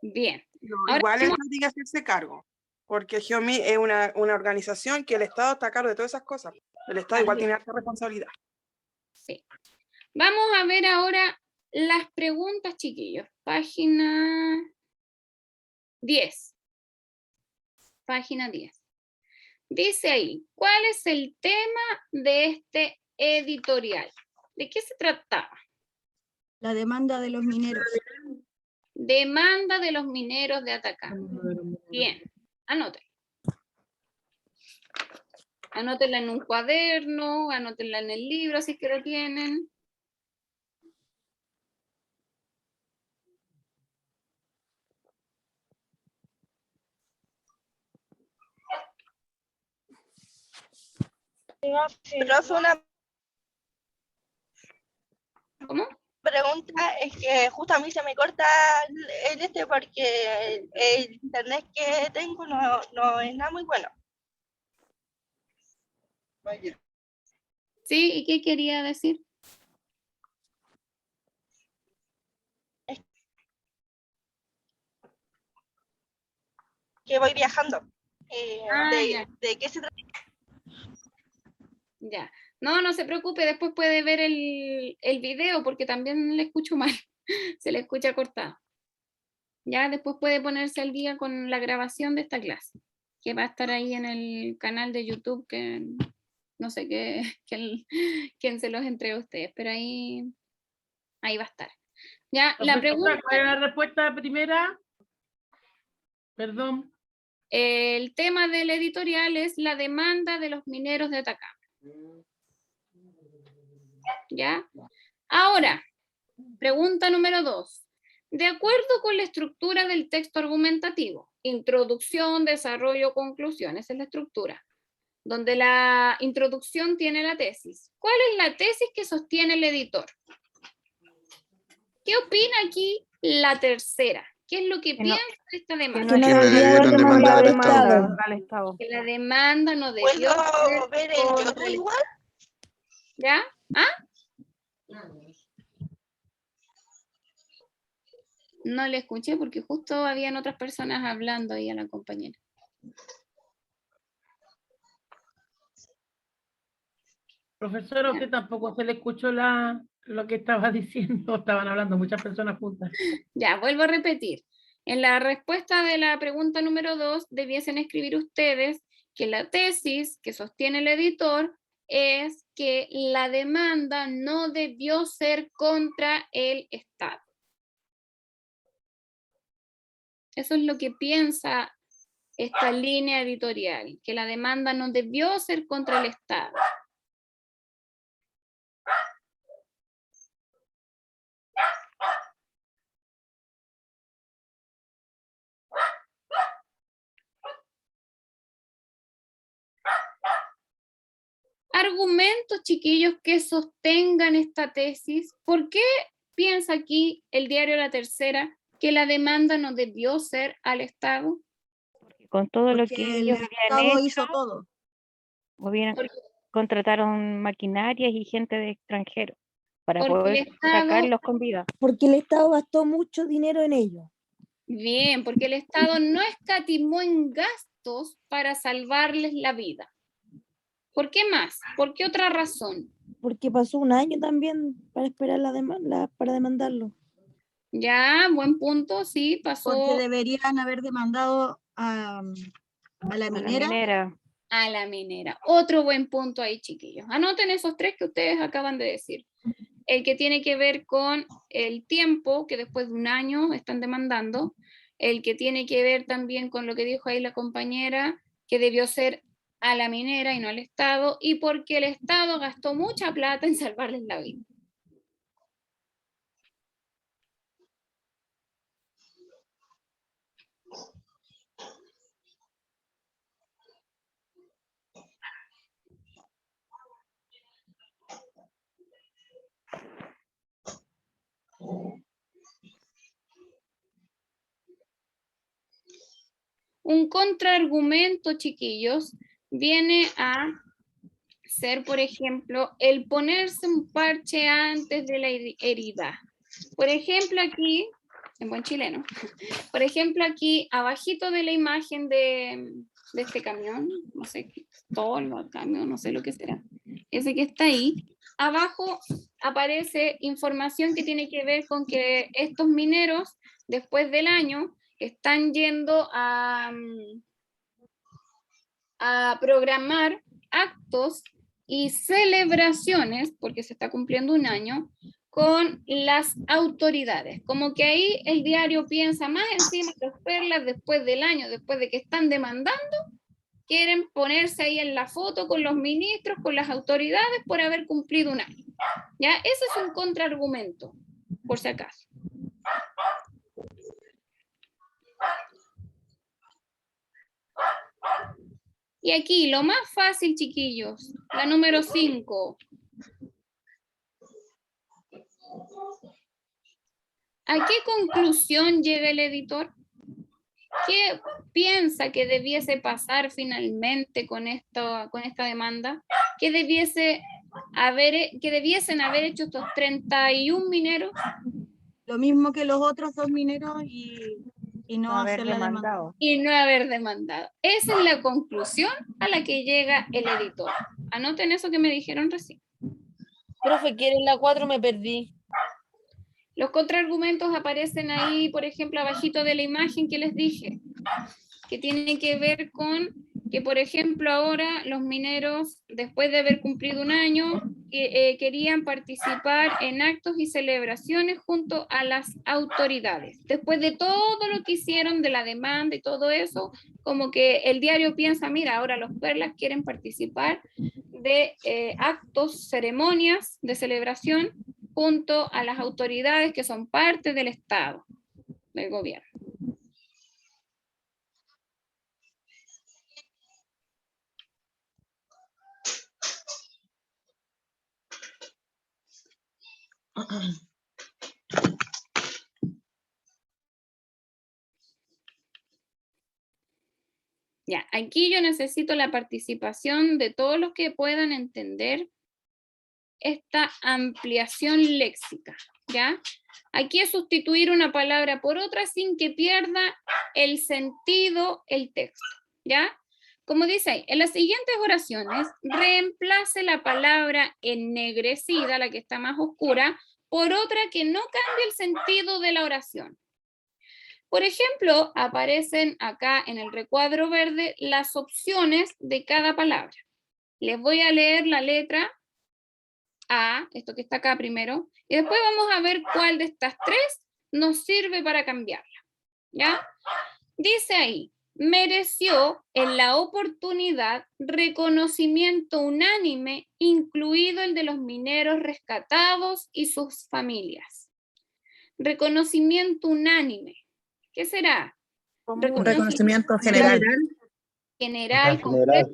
Bien. No, igual él no tiene que hacerse cargo, porque Geomi es una organización que el Estado está a cargo de todas esas cosas. El Estado igual tiene alta responsabilidad. Sí. Vamos a ver ahora las preguntas, chiquillos. Página 10. Página 10. Dice ahí, ¿cuál es el tema de este editorial? ¿De qué se trataba? La demanda de los mineros. Demanda de los mineros de Atacama. Bien, anótenla. Anótenla en un cuaderno, anótenla en el libro, si es que lo tienen. Profe, una ¿Cómo? pregunta es que justo a mí se me corta el porque el internet que tengo no es nada muy bueno. Sí, ¿y qué quería decir? Que voy viajando. ¿De qué se trata? Ya. No se preocupe, después puede ver el video porque también le escucho mal. Se le escucha cortado. Ya, después puede ponerse al día con la grabación de esta clase, que va a estar ahí en el canal de YouTube, que no sé quién se los entrega a ustedes, pero ahí va a estar. Ya, la pregunta... ¿Cuál es la respuesta primera? Perdón. El tema del editorial es la demanda de los mineros de Atacama. ¿Ya? Ahora, pregunta número 2. De acuerdo con la estructura del texto argumentativo, introducción, desarrollo, conclusión, esa es la estructura, donde la introducción tiene la tesis. ¿Cuál es la tesis que sostiene el editor? ¿Qué opina aquí la tercera? ¿Qué es lo que Que no- piensa de esta demanda? Que no debieron demandar al Estado. al Estado. Que la demanda no debió ¿Puedo ser ver el contra YouTube el- igual? ¿Ya? ¿Ah? No le escuché porque justo habían otras personas hablando ahí a la compañera. Profesora, ¿a usted tampoco se le escuchó lo que estaba diciendo? Estaban hablando muchas personas juntas. Ya, vuelvo a repetir. En la respuesta de la pregunta número 2, debiesen escribir ustedes que la tesis que sostiene el editor es que la demanda no debió ser contra el Estado. Eso es lo que piensa esta línea editorial, que la demanda no debió ser contra el Estado. Argumentos, chiquillos, que sostengan esta tesis. ¿Por qué piensa aquí el diario La Tercera que la demanda no debió ser al Estado? Con todo lo que Porque el ellos habían Estado hecho, hizo todo. contrataron maquinarias y gente de extranjero para Porque poder el Estado- sacarlos con vida. Porque el Estado gastó mucho dinero en ello. Bien, porque el Estado no escatimó en gastos para salvarles la vida. ¿Por qué más? ¿Por qué otra razón? Porque pasó un año también para esperar la demanda, para demandarlo. Ya, buen punto, sí, pasó. Porque deberían haber demandado a la minera. A la minera. Otro buen punto ahí, chiquillos. Anoten esos tres que ustedes acaban de decir. El que tiene que ver con el tiempo, que después de un año están demandando. El que tiene que ver también con lo que dijo ahí la compañera, que debió ser a la minera y no al Estado, y porque el Estado gastó mucha plata en salvarles la vida. Un contraargumento, chiquillos, viene a ser, por ejemplo, el ponerse un parche antes de la herida. Por ejemplo, aquí, en buen chileno, por ejemplo, aquí, abajito de la imagen de este camión, no sé qué, tolva, camión, no sé lo que será, ese que está ahí, abajo aparece información que tiene que ver con que estos mineros, después del año, están yendo a programar actos y celebraciones, porque se está cumpliendo un año, con las autoridades. Como que ahí el diario piensa más encima de las perlas después del año, después de que están demandando, quieren ponerse ahí en la foto con los ministros, con las autoridades por haber cumplido un año. ¿Ya? Ese es un contraargumento, por si acaso. Y aquí, lo más fácil, chiquillos, la número 5. ¿A qué conclusión llega el editor? ¿Qué piensa que debiese pasar finalmente con esta demanda? ¿Qué debiesen haber hecho estos 31 mineros? Lo mismo que los otros 2 mineros y no hacer la demanda. Y no haber demandado. Esa es la conclusión a la que llega el editor. Anoten eso que me dijeron recién. Profe, ¿quién en la 4? Me perdí. Los contraargumentos aparecen ahí, por ejemplo, abajito de la imagen que les dije, que tienen que ver con que, por ejemplo, ahora los mineros, después de haber cumplido un año, querían participar en actos y celebraciones junto a las autoridades. Después de todo lo que hicieron de la demanda y todo eso, como que el diario piensa, mira, ahora los perlas quieren participar de actos, ceremonias de celebración junto a las autoridades que son parte del Estado, del gobierno. Ya, aquí yo necesito la participación de todos los que puedan entender esta ampliación léxica, ¿ya? Aquí es sustituir una palabra por otra sin que pierda el sentido el texto, ¿ya? Como dice ahí, en las siguientes oraciones, reemplace la palabra ennegrecida, la que está más oscura, por otra que no cambie el sentido de la oración. Por ejemplo, aparecen acá en el recuadro verde las opciones de cada palabra. Les voy a leer la letra A, esto que está acá primero, y después vamos a ver cuál de estas tres nos sirve para cambiarla, ¿ya? Dice ahí, mereció en la oportunidad reconocimiento unánime, incluido el de los mineros rescatados y sus familias. Reconocimiento unánime. ¿Qué será? Un reconocimiento general. General, General. completo.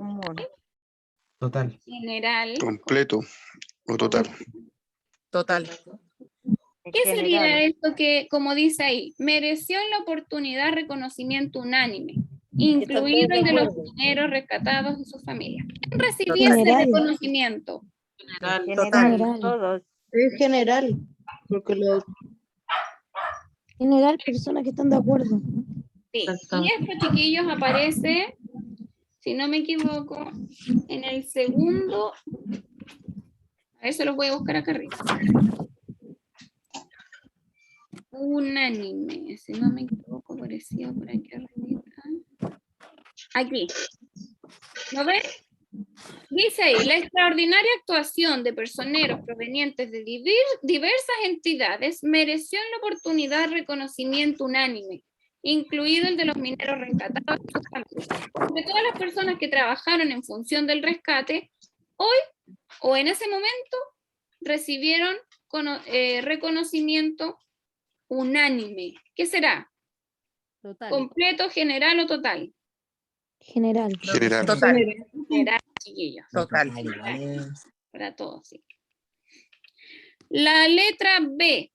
Total. General. Completo o total. Total. ¿Qué sería esto que, como dice ahí, mereció en la oportunidad reconocimiento unánime, incluido el de los mineros rescatados y sus familias? ¿Quién recibía ese General. reconocimiento? Total. Todos. Es general, porque lo... General, personas que están de acuerdo. Sí. Y esto, chiquillos, aparece, si no me equivoco, en el segundo. A ver, se los voy a buscar acá arriba. Unánime, si no me equivoco, aparecía por aquí arriba. Aquí. ¿Lo ven? Dice ahí, la extraordinaria actuación de personeros provenientes de diversas entidades mereció en la oportunidad reconocimiento unánime, incluido el de los mineros rescatados y sus familias. De todas las personas que trabajaron en función del rescate, hoy o en ese momento recibieron reconocimiento unánime. ¿Qué será? Total. ¿Completo, general o total? General. General. Total. General, chiquillos. Total. Para todos, sí. La letra B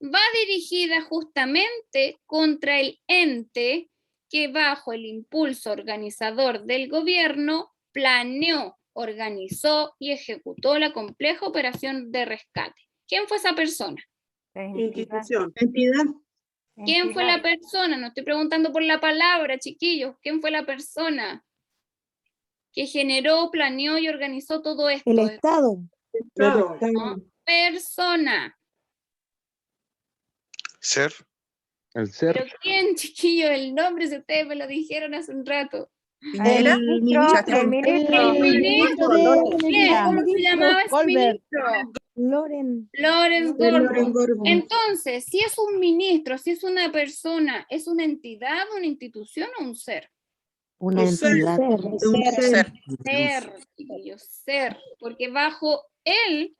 va dirigida justamente contra el ente que bajo el impulso organizador del gobierno planeó, organizó y ejecutó la compleja operación de rescate. ¿Quién fue esa persona? Institución. Entidad. ¿Quién fue la persona? No estoy preguntando por la palabra, chiquillos. ¿Quién fue la persona que generó, planeó y organizó todo esto? El Estado. Estado. ¿No? Persona. Ser. El ser. ¿Pero quién, chiquillos? El nombre, si ustedes me lo dijeron hace un rato. Piñera. El ministro. El ministro. ¿Quién? ¿Cómo se llamaba ese ministro? Lawrence Gordon. Entonces, si es un ministro, si es una persona, ¿es una entidad, una institución o un ser? Una entidad. Ser, chiquillos, ser. Porque bajo él,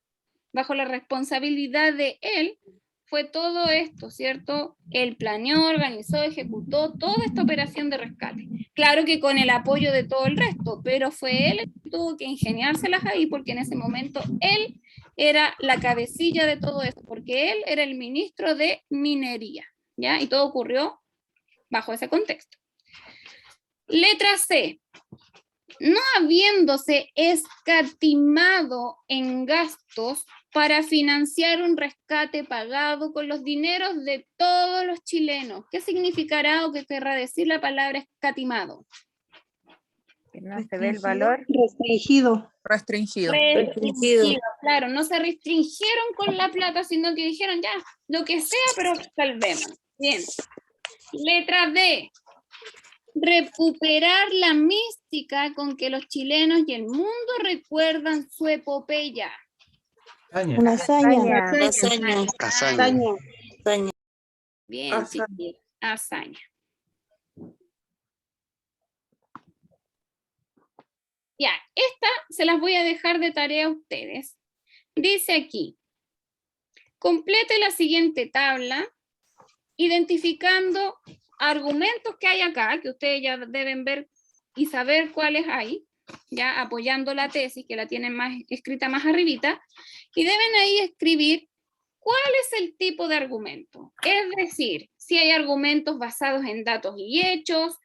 bajo la responsabilidad de él, fue todo esto, ¿cierto? Él planeó, organizó, ejecutó toda esta operación de rescate. Claro que con el apoyo de todo el resto, pero fue él el que tuvo que ingeniárselas ahí, porque en ese momento él era la cabecilla de todo esto, porque él era el ministro de minería, ¿ya? Y todo ocurrió bajo ese contexto. Letra C. No habiéndose escatimado en gastos para financiar un rescate pagado con los dineros de todos los chilenos. ¿Qué significará o qué querrá decir la palabra escatimado? Que no se ve el valor. Restringido. Restringido. Claro, no se restringieron con la plata, sino que dijeron ya, lo que sea, pero salvemos. Bien. Letra D. Recuperar la mística con que los chilenos y el mundo recuerdan su epopeya. Una hazaña. Hazaña. Bien, chiquillos, hazaña. Ya, esta se las voy a dejar de tarea a ustedes. Dice aquí, complete la siguiente tabla identificando argumentos que hay acá, que ustedes ya deben ver y saber cuáles hay, ya apoyando la tesis, que la tienen más escrita más arribita, y deben ahí escribir cuál es el tipo de argumento. Es decir, si hay argumentos basados en datos y hechos,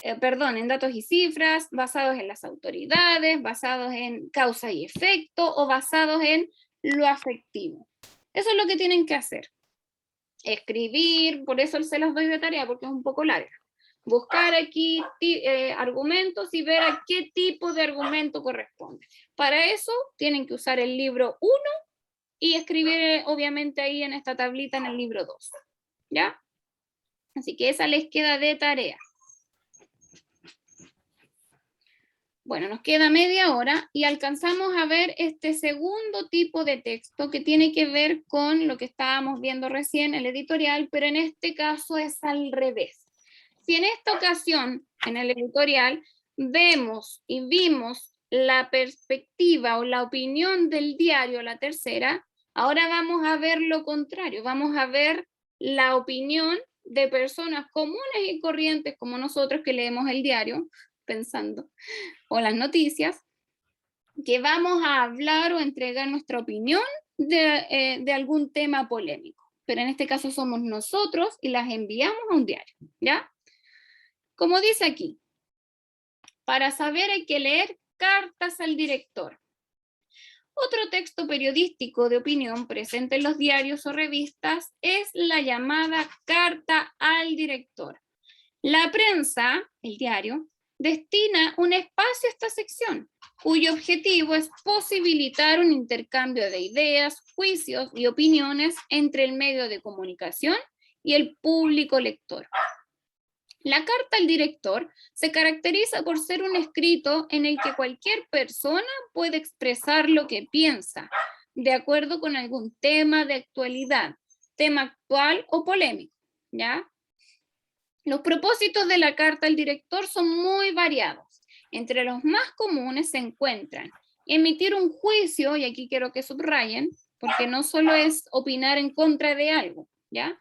en datos y cifras, basados en las autoridades, basados en causa y efecto o basados en lo afectivo. Eso es lo que tienen que hacer. Escribir, por eso se las doy de tarea porque es un poco larga. Buscar aquí argumentos y ver a qué tipo de argumento corresponde. Para eso tienen que usar el libro 1 y escribir obviamente ahí en esta tablita en el libro 2. ¿Ya? Así que esa les queda de tarea. Bueno, nos queda media hora y alcanzamos a ver este segundo tipo de texto que tiene que ver con lo que estábamos viendo recién, el editorial, pero en este caso es al revés. Si en esta ocasión, en el editorial, vimos la perspectiva o la opinión del diario La Tercera, ahora vamos a ver lo contrario, vamos a ver la opinión de personas comunes y corrientes como nosotros que leemos el diario, pensando, o las noticias, que vamos a hablar o entregar nuestra opinión de algún tema polémico. Pero en este caso somos nosotros y las enviamos a un diario, ¿ya? Como dice aquí, para saber hay que leer cartas al director. Otro texto periodístico de opinión presente en los diarios o revistas es la llamada carta al director. La prensa, el diario, destina un espacio a esta sección, cuyo objetivo es posibilitar un intercambio de ideas, juicios y opiniones entre el medio de comunicación y el público lector. La carta al director se caracteriza por ser un escrito en el que cualquier persona puede expresar lo que piensa, de acuerdo con algún tema de actualidad, tema actual o polémico, ¿ya? Los propósitos de la carta al director son muy variados. Entre los más comunes se encuentran emitir un juicio, y aquí quiero que subrayen, porque no solo es opinar en contra de algo, ¿ya?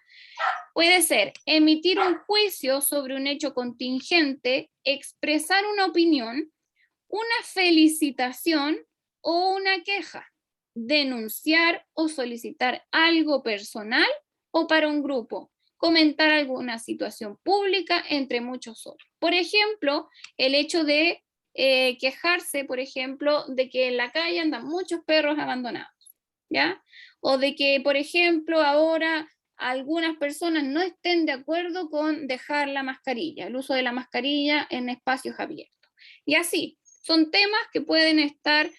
Puede ser emitir un juicio sobre un hecho contingente, expresar una opinión, una felicitación o una queja, denunciar o solicitar algo personal o para un grupo, comentar alguna situación pública, entre muchos otros. Por ejemplo, el hecho de quejarse, por ejemplo, de que en la calle andan muchos perros abandonados, ¿ya? O de que, por ejemplo, ahora algunas personas no estén de acuerdo con dejar la mascarilla, el uso de la mascarilla en espacios abiertos. Y así, son temas que pueden estar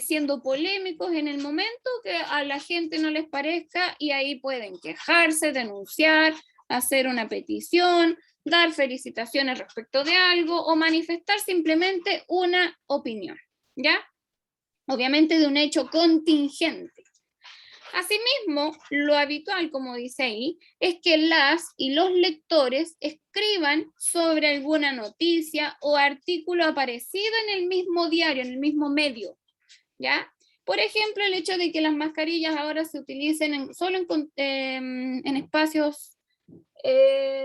siendo polémicos en el momento que a la gente no les parezca y ahí pueden quejarse, denunciar, hacer una petición, dar felicitaciones respecto de algo o manifestar simplemente una opinión, ¿ya? Obviamente de un hecho contingente. Asimismo, lo habitual, como dice ahí, es que las y los lectores escriban sobre alguna noticia o artículo aparecido en el mismo diario, en el mismo medio, ¿ya? Por ejemplo, el hecho de que las mascarillas ahora se utilicen solo en espacios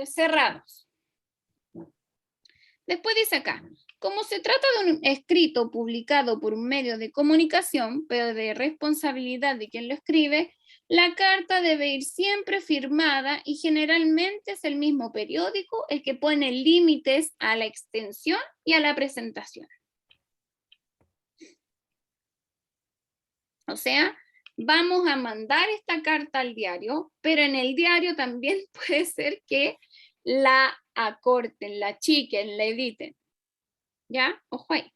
cerrados. Después dice acá, como se trata de un escrito publicado por un medio de comunicación, pero de responsabilidad de quien lo escribe, la carta debe ir siempre firmada y generalmente es el mismo periódico el que pone límites a la extensión y a la presentación. O sea, vamos a mandar esta carta al diario, pero en el diario también puede ser que la acorten, la achiquen, la editen. ¿Ya? Ojo ahí.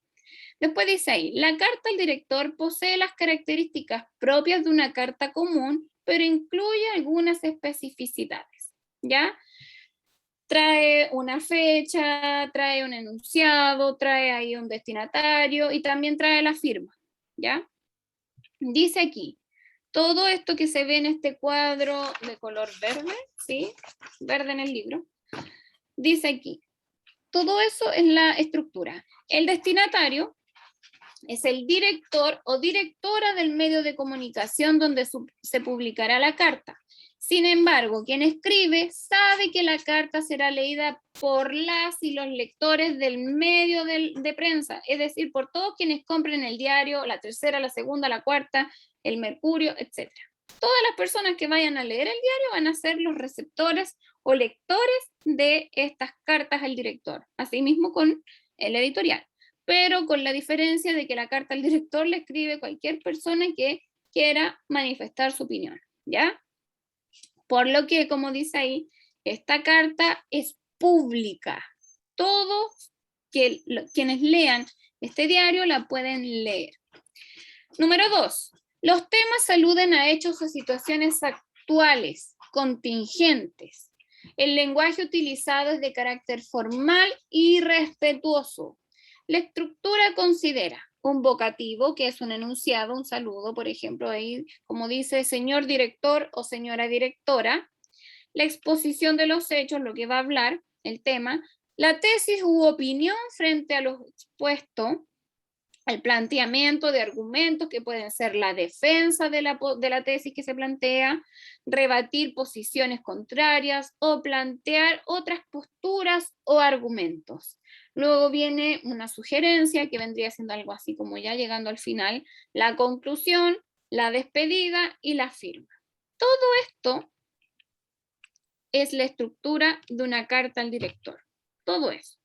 Después dice ahí, la carta al director posee las características propias de una carta común, pero incluye algunas especificidades. ¿Ya? Trae una fecha, trae un enunciado, trae ahí un destinatario y también trae la firma. ¿Ya? Dice aquí, todo esto que se ve en este cuadro de color verde, ¿sí? Verde en el libro, dice aquí, todo eso es la estructura. El destinatario es el director o directora del medio de comunicación donde se publicará la carta. Sin embargo, quien escribe sabe que la carta será leída por las y los lectores del medio de prensa, es decir, por todos quienes compren el diario, La Tercera, La Segunda, La Cuarta, El Mercurio, etc. Todas las personas que vayan a leer el diario van a ser los receptores o lectores de estas cartas al director, asimismo con el editorial, pero con la diferencia de que la carta al director le escribe cualquier persona que quiera manifestar su opinión, ¿ya? Por lo que, como dice ahí, esta carta es pública. Todos quienes lean este diario la pueden leer. Número 2. Los temas aluden a hechos o situaciones actuales, contingentes. El lenguaje utilizado es de carácter formal y respetuoso. La estructura considera un vocativo, que es un enunciado, un saludo, por ejemplo, ahí como dice señor director o señora directora. La exposición de los hechos, lo que va a hablar, el tema. La tesis u opinión frente a lo expuesto. El planteamiento de argumentos que pueden ser la defensa de la tesis que se plantea, rebatir posiciones contrarias o plantear otras posturas o argumentos. Luego viene una sugerencia que vendría siendo algo así como ya llegando al final, la conclusión, la despedida y la firma. Todo esto es la estructura de una carta al director. Todo eso.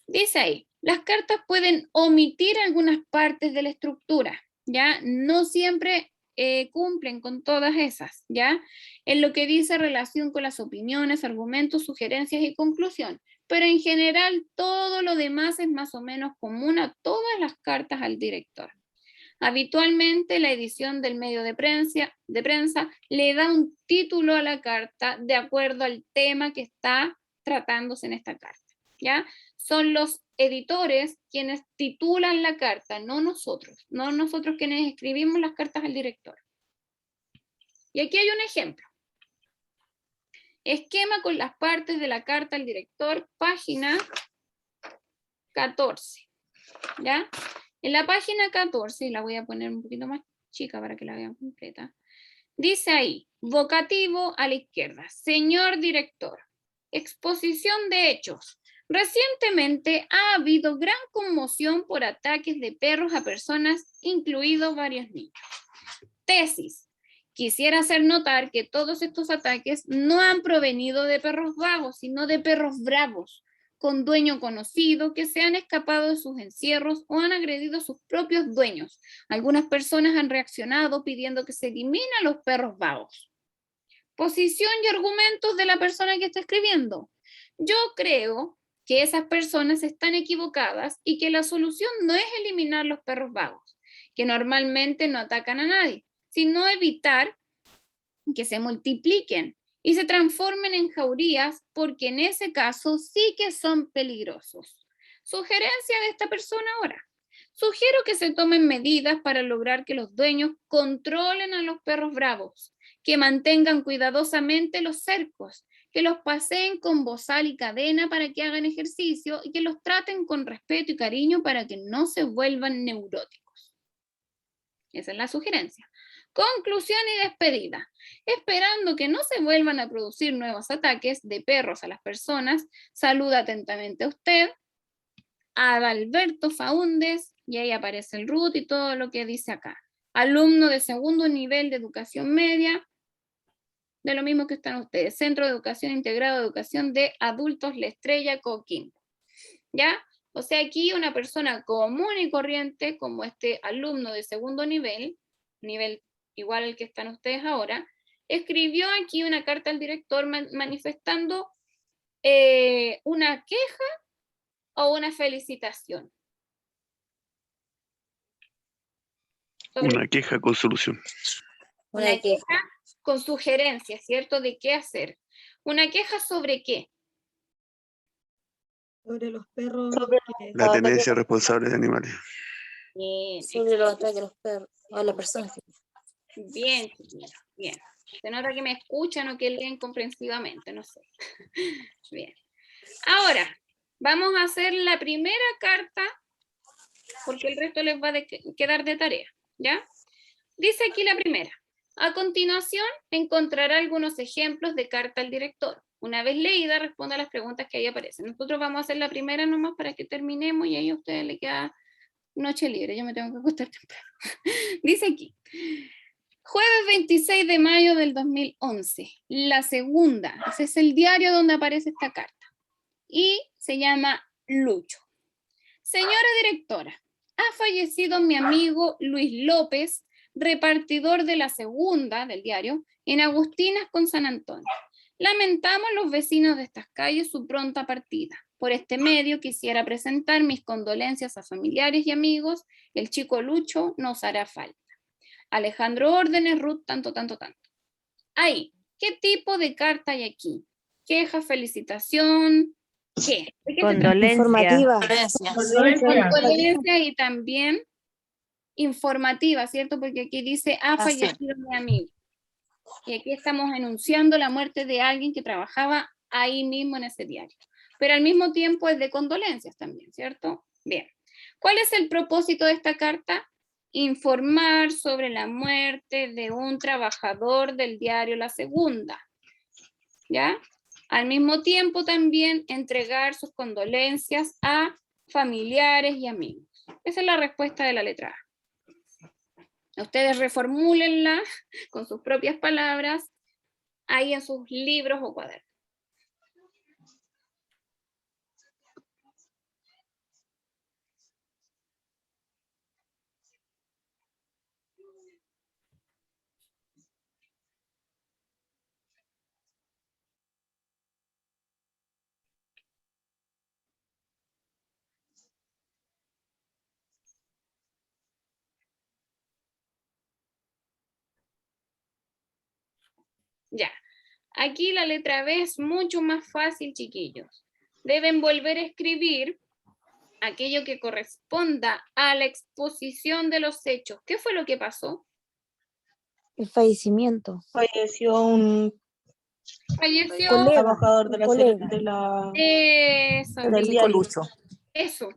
Dice ahí, las cartas pueden omitir algunas partes de la estructura, ¿ya? No siempre cumplen con todas esas, ¿ya? En lo que dice relación con las opiniones, argumentos, sugerencias y conclusión. Pero en general todo lo demás es más o menos común a todas las cartas al director. Habitualmente la edición del medio de prensa le da un título a la carta de acuerdo al tema que está tratándose en esta carta, ¿ya? Son los editores quienes titulan la carta, no nosotros quienes escribimos las cartas al director. Y aquí hay un ejemplo. Esquema con las partes de la carta al director, página 14, ¿ya? En la página 14, y la voy a poner un poquito más chica para que la vean completa, dice ahí, vocativo a la izquierda, señor director, exposición de hechos. Recientemente ha habido gran conmoción por ataques de perros a personas, incluidos varios niños. Tesis. Quisiera hacer notar que todos estos ataques no han provenido de perros vagos, sino de perros bravos, con dueño conocido, que se han escapado de sus encierros o han agredido a sus propios dueños. Algunas personas han reaccionado pidiendo que se eliminen a los perros vagos. Posición y argumentos de la persona que está escribiendo. Yo creo que esas personas están equivocadas y que la solución no es eliminar los perros vagos, que normalmente no atacan a nadie, sino evitar que se multipliquen y se transformen en jaurías, porque en ese caso sí que son peligrosos. Sugerencia de esta persona ahora. Sugiero que se tomen medidas para lograr que los dueños controlen a los perros bravos, que mantengan cuidadosamente los cercos, que los paseen con bozal y cadena para que hagan ejercicio y que los traten con respeto y cariño para que no se vuelvan neuróticos. Esa es la sugerencia. Conclusión y despedida. Esperando que no se vuelvan a producir nuevos ataques de perros a las personas, saluda atentamente a usted, a Adalberto Faúndez, y ahí aparece el root y todo lo que dice acá. Alumno de segundo nivel de educación media, de lo mismo que están ustedes, Centro de Educación Integrado de Educación de Adultos La Estrella, Coquimbo. ¿Ya? O sea, aquí una persona común y corriente, como este alumno de segundo nivel igual al que están ustedes ahora, escribió aquí una carta al director manifestando una queja o una felicitación. Una queja con solución. Una queja con sugerencias, ¿cierto? De qué hacer. ¿Una queja sobre qué? Sobre los perros. La tenencia responsable de animales. Bien. Sobre los ataques a los perros, a las personas. Bien, bien. Se nota que me escuchan o que leen comprensivamente, no sé. Bien. Ahora, vamos a hacer la primera carta, porque el resto les va a quedar de tarea, ¿ya? Dice aquí la primera. A continuación, encontrará algunos ejemplos de carta al director. Una vez leída, responda a las preguntas que ahí aparecen. Nosotros vamos a hacer la primera nomás para que terminemos y ahí a ustedes les queda noche libre. Yo me tengo que acostar temprano. Dice aquí. Jueves 26 de mayo del 2011, la segunda. Ese es el diario donde aparece esta carta. Y se llama Lucho. Señora directora, ha fallecido mi amigo Luis López, repartidor de la segunda del diario, en Agustinas con San Antonio. Lamentamos los vecinos de estas calles su pronta partida. Por este medio quisiera presentar mis condolencias a familiares y amigos. El chico Lucho nos hará falta. Alejandro Órdenes, Ruth, tanto. Ahí, ¿qué tipo de carta hay aquí? Queja, felicitación, ¿qué? ¿De qué se trata? Condolencia. Informativa. Condolencia y también informativa, ¿cierto? Porque aquí dice, ha Así. fallecido mi amigo. Y aquí estamos enunciando la muerte de alguien que trabajaba ahí mismo en ese diario. Pero al mismo tiempo es de condolencias también, ¿cierto? Bien. ¿Cuál es el propósito de esta carta? Informar sobre la muerte de un trabajador del diario La Segunda. ¿Ya? Al mismo tiempo también entregar sus condolencias a familiares y amigos. Esa es la respuesta de la letra A. Ustedes reformúlenla con sus propias palabras ahí en sus libros o cuadernos. Ya. Aquí la letra B es mucho más fácil, chiquillos. Deben volver a escribir aquello que corresponda a la exposición de los hechos. ¿Qué fue lo que pasó? El fallecimiento. Falleció un Falleció. trabajador de la, colega. Eso, del Vicky. diario. Eso.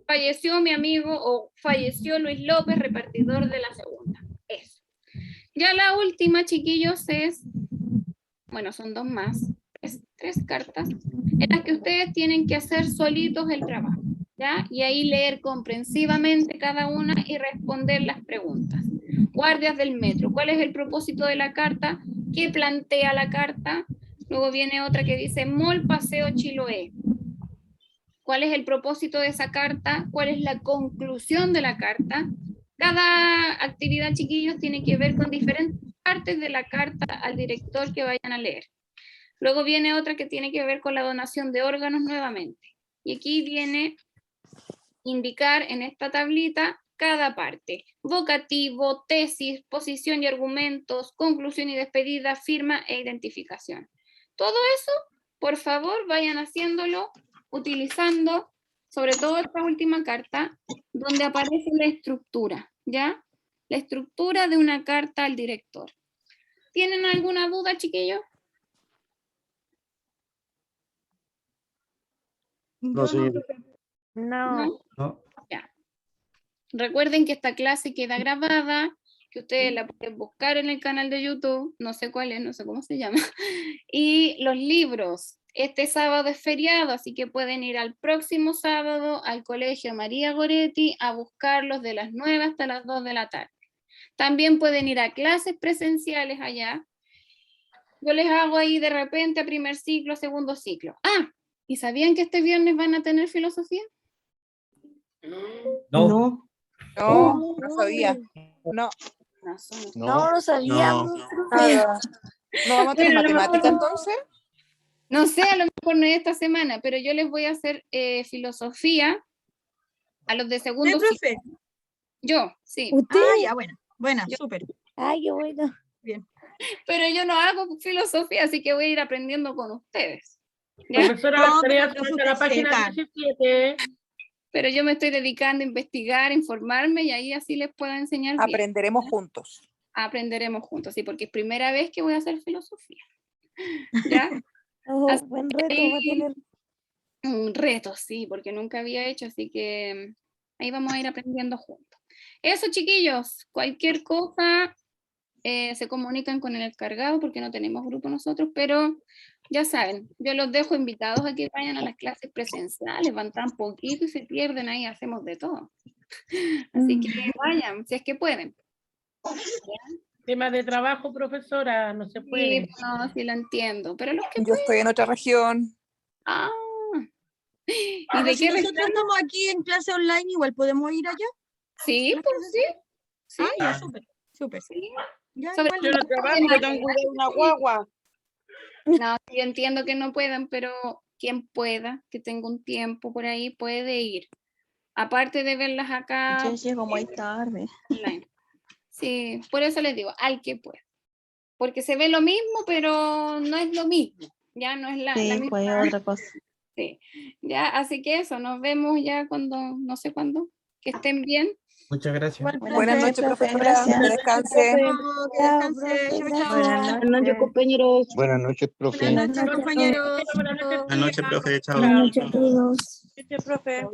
Falleció mi amigo o falleció Luis López, repartidor de la segunda. Eso. Ya la última, chiquillos, es, bueno, son dos más, tres cartas, en las que ustedes tienen que hacer solitos el trabajo, ¿ya? Y ahí leer comprensivamente cada una y responder las preguntas. Guardias del metro, ¿cuál es el propósito de la carta? ¿Qué plantea la carta? Luego viene otra que dice Mall Paseo Chiloé. ¿Cuál es el propósito de esa carta? ¿Cuál es la conclusión de la carta? Cada actividad, chiquillos, tiene que ver con diferentes partes de la carta al director que vayan a leer. Luego viene otra que tiene que ver con la donación de órganos nuevamente. Y aquí viene indicar en esta tablita cada parte. Vocativo, tesis, posición y argumentos, conclusión y despedida, firma e identificación. Todo eso, por favor, vayan haciéndolo utilizando, sobre todo esta última carta, donde aparece la estructura, ¿ya? La estructura de una carta al director. ¿Tienen alguna duda, chiquillos? No, señor. No. No. Ya. Recuerden que esta clase queda grabada, que ustedes la pueden buscar en el canal de YouTube, no sé cuál es, no sé cómo se llama, y los libros. Este sábado es feriado, así que pueden ir al próximo sábado al Colegio María Goretti a buscarlos de las 9 hasta las 2 de la tarde. También pueden ir a clases presenciales allá. Yo les hago ahí de repente a primer ciclo, segundo ciclo. Ah, ¿y sabían que este viernes van a tener filosofía? No. No, no sabía. No. No sabíamos. ¿No vamos a tener Bueno, matemática entonces? No sé, a lo mejor no es esta semana, pero yo les voy a hacer filosofía a los de segundo profe? ciclo. Yo, sí. ¿Usted? Ah, ya, bueno. Buena, súper. Ay, qué bueno. Bien. Pero yo no hago filosofía, así que voy a ir aprendiendo con ustedes. ¿Ya? Profesora, las tareas son de la página 17. Pero yo me estoy dedicando a investigar, a informarme y ahí así les puedo enseñar bien. Aprenderemos juntos. Aprenderemos juntos, sí, porque es primera vez que voy a hacer filosofía. ¿Ya? Buen reto va a tener. Un reto, sí, porque nunca había hecho, así que ahí vamos a ir aprendiendo juntos. Eso, chiquillos, cualquier cosa se comunican con el encargado porque no tenemos grupo nosotros, pero ya saben, yo los dejo invitados a que vayan a las clases presenciales, van tan poquito y se pierden ahí, hacemos de todo. Así que vayan, si es que pueden. ¿Ya? Temas de trabajo, profesora, no se puede. Sí, no, sí lo entiendo, pero los que Yo estoy en otra región. Ah. ¿Y Pero de si qué nosotros región? estamos aquí en clase online, igual podemos ir allá. Sí, pues sí. Sí. Ah, ya, súper, súper. Ya, Sobre igual. Yo no trabajo, yo tengo que cuidar una guagua. No, yo entiendo que no puedan, pero quien pueda, que tenga un tiempo por ahí, puede ir. Aparte de verlas acá. Yo llego muy tarde. Online. Sí, por eso les digo, al que pueda. Porque se ve lo mismo, pero no es lo mismo. Ya no es la Sí, misma. pues otra cosa. Sí. Ya, así que eso, nos vemos ya cuando, no sé cuándo. Que estén bien. Muchas gracias. Buenas noches, profesora. gracias. Que descanse. Que descanse. Chau, chau. Buenas noches, compañeros. Buenas noches, profe. Buenas noches, compañeros. Buenas noches. Buenas noches, profe. Chao. Buenas noches, todos. Profe.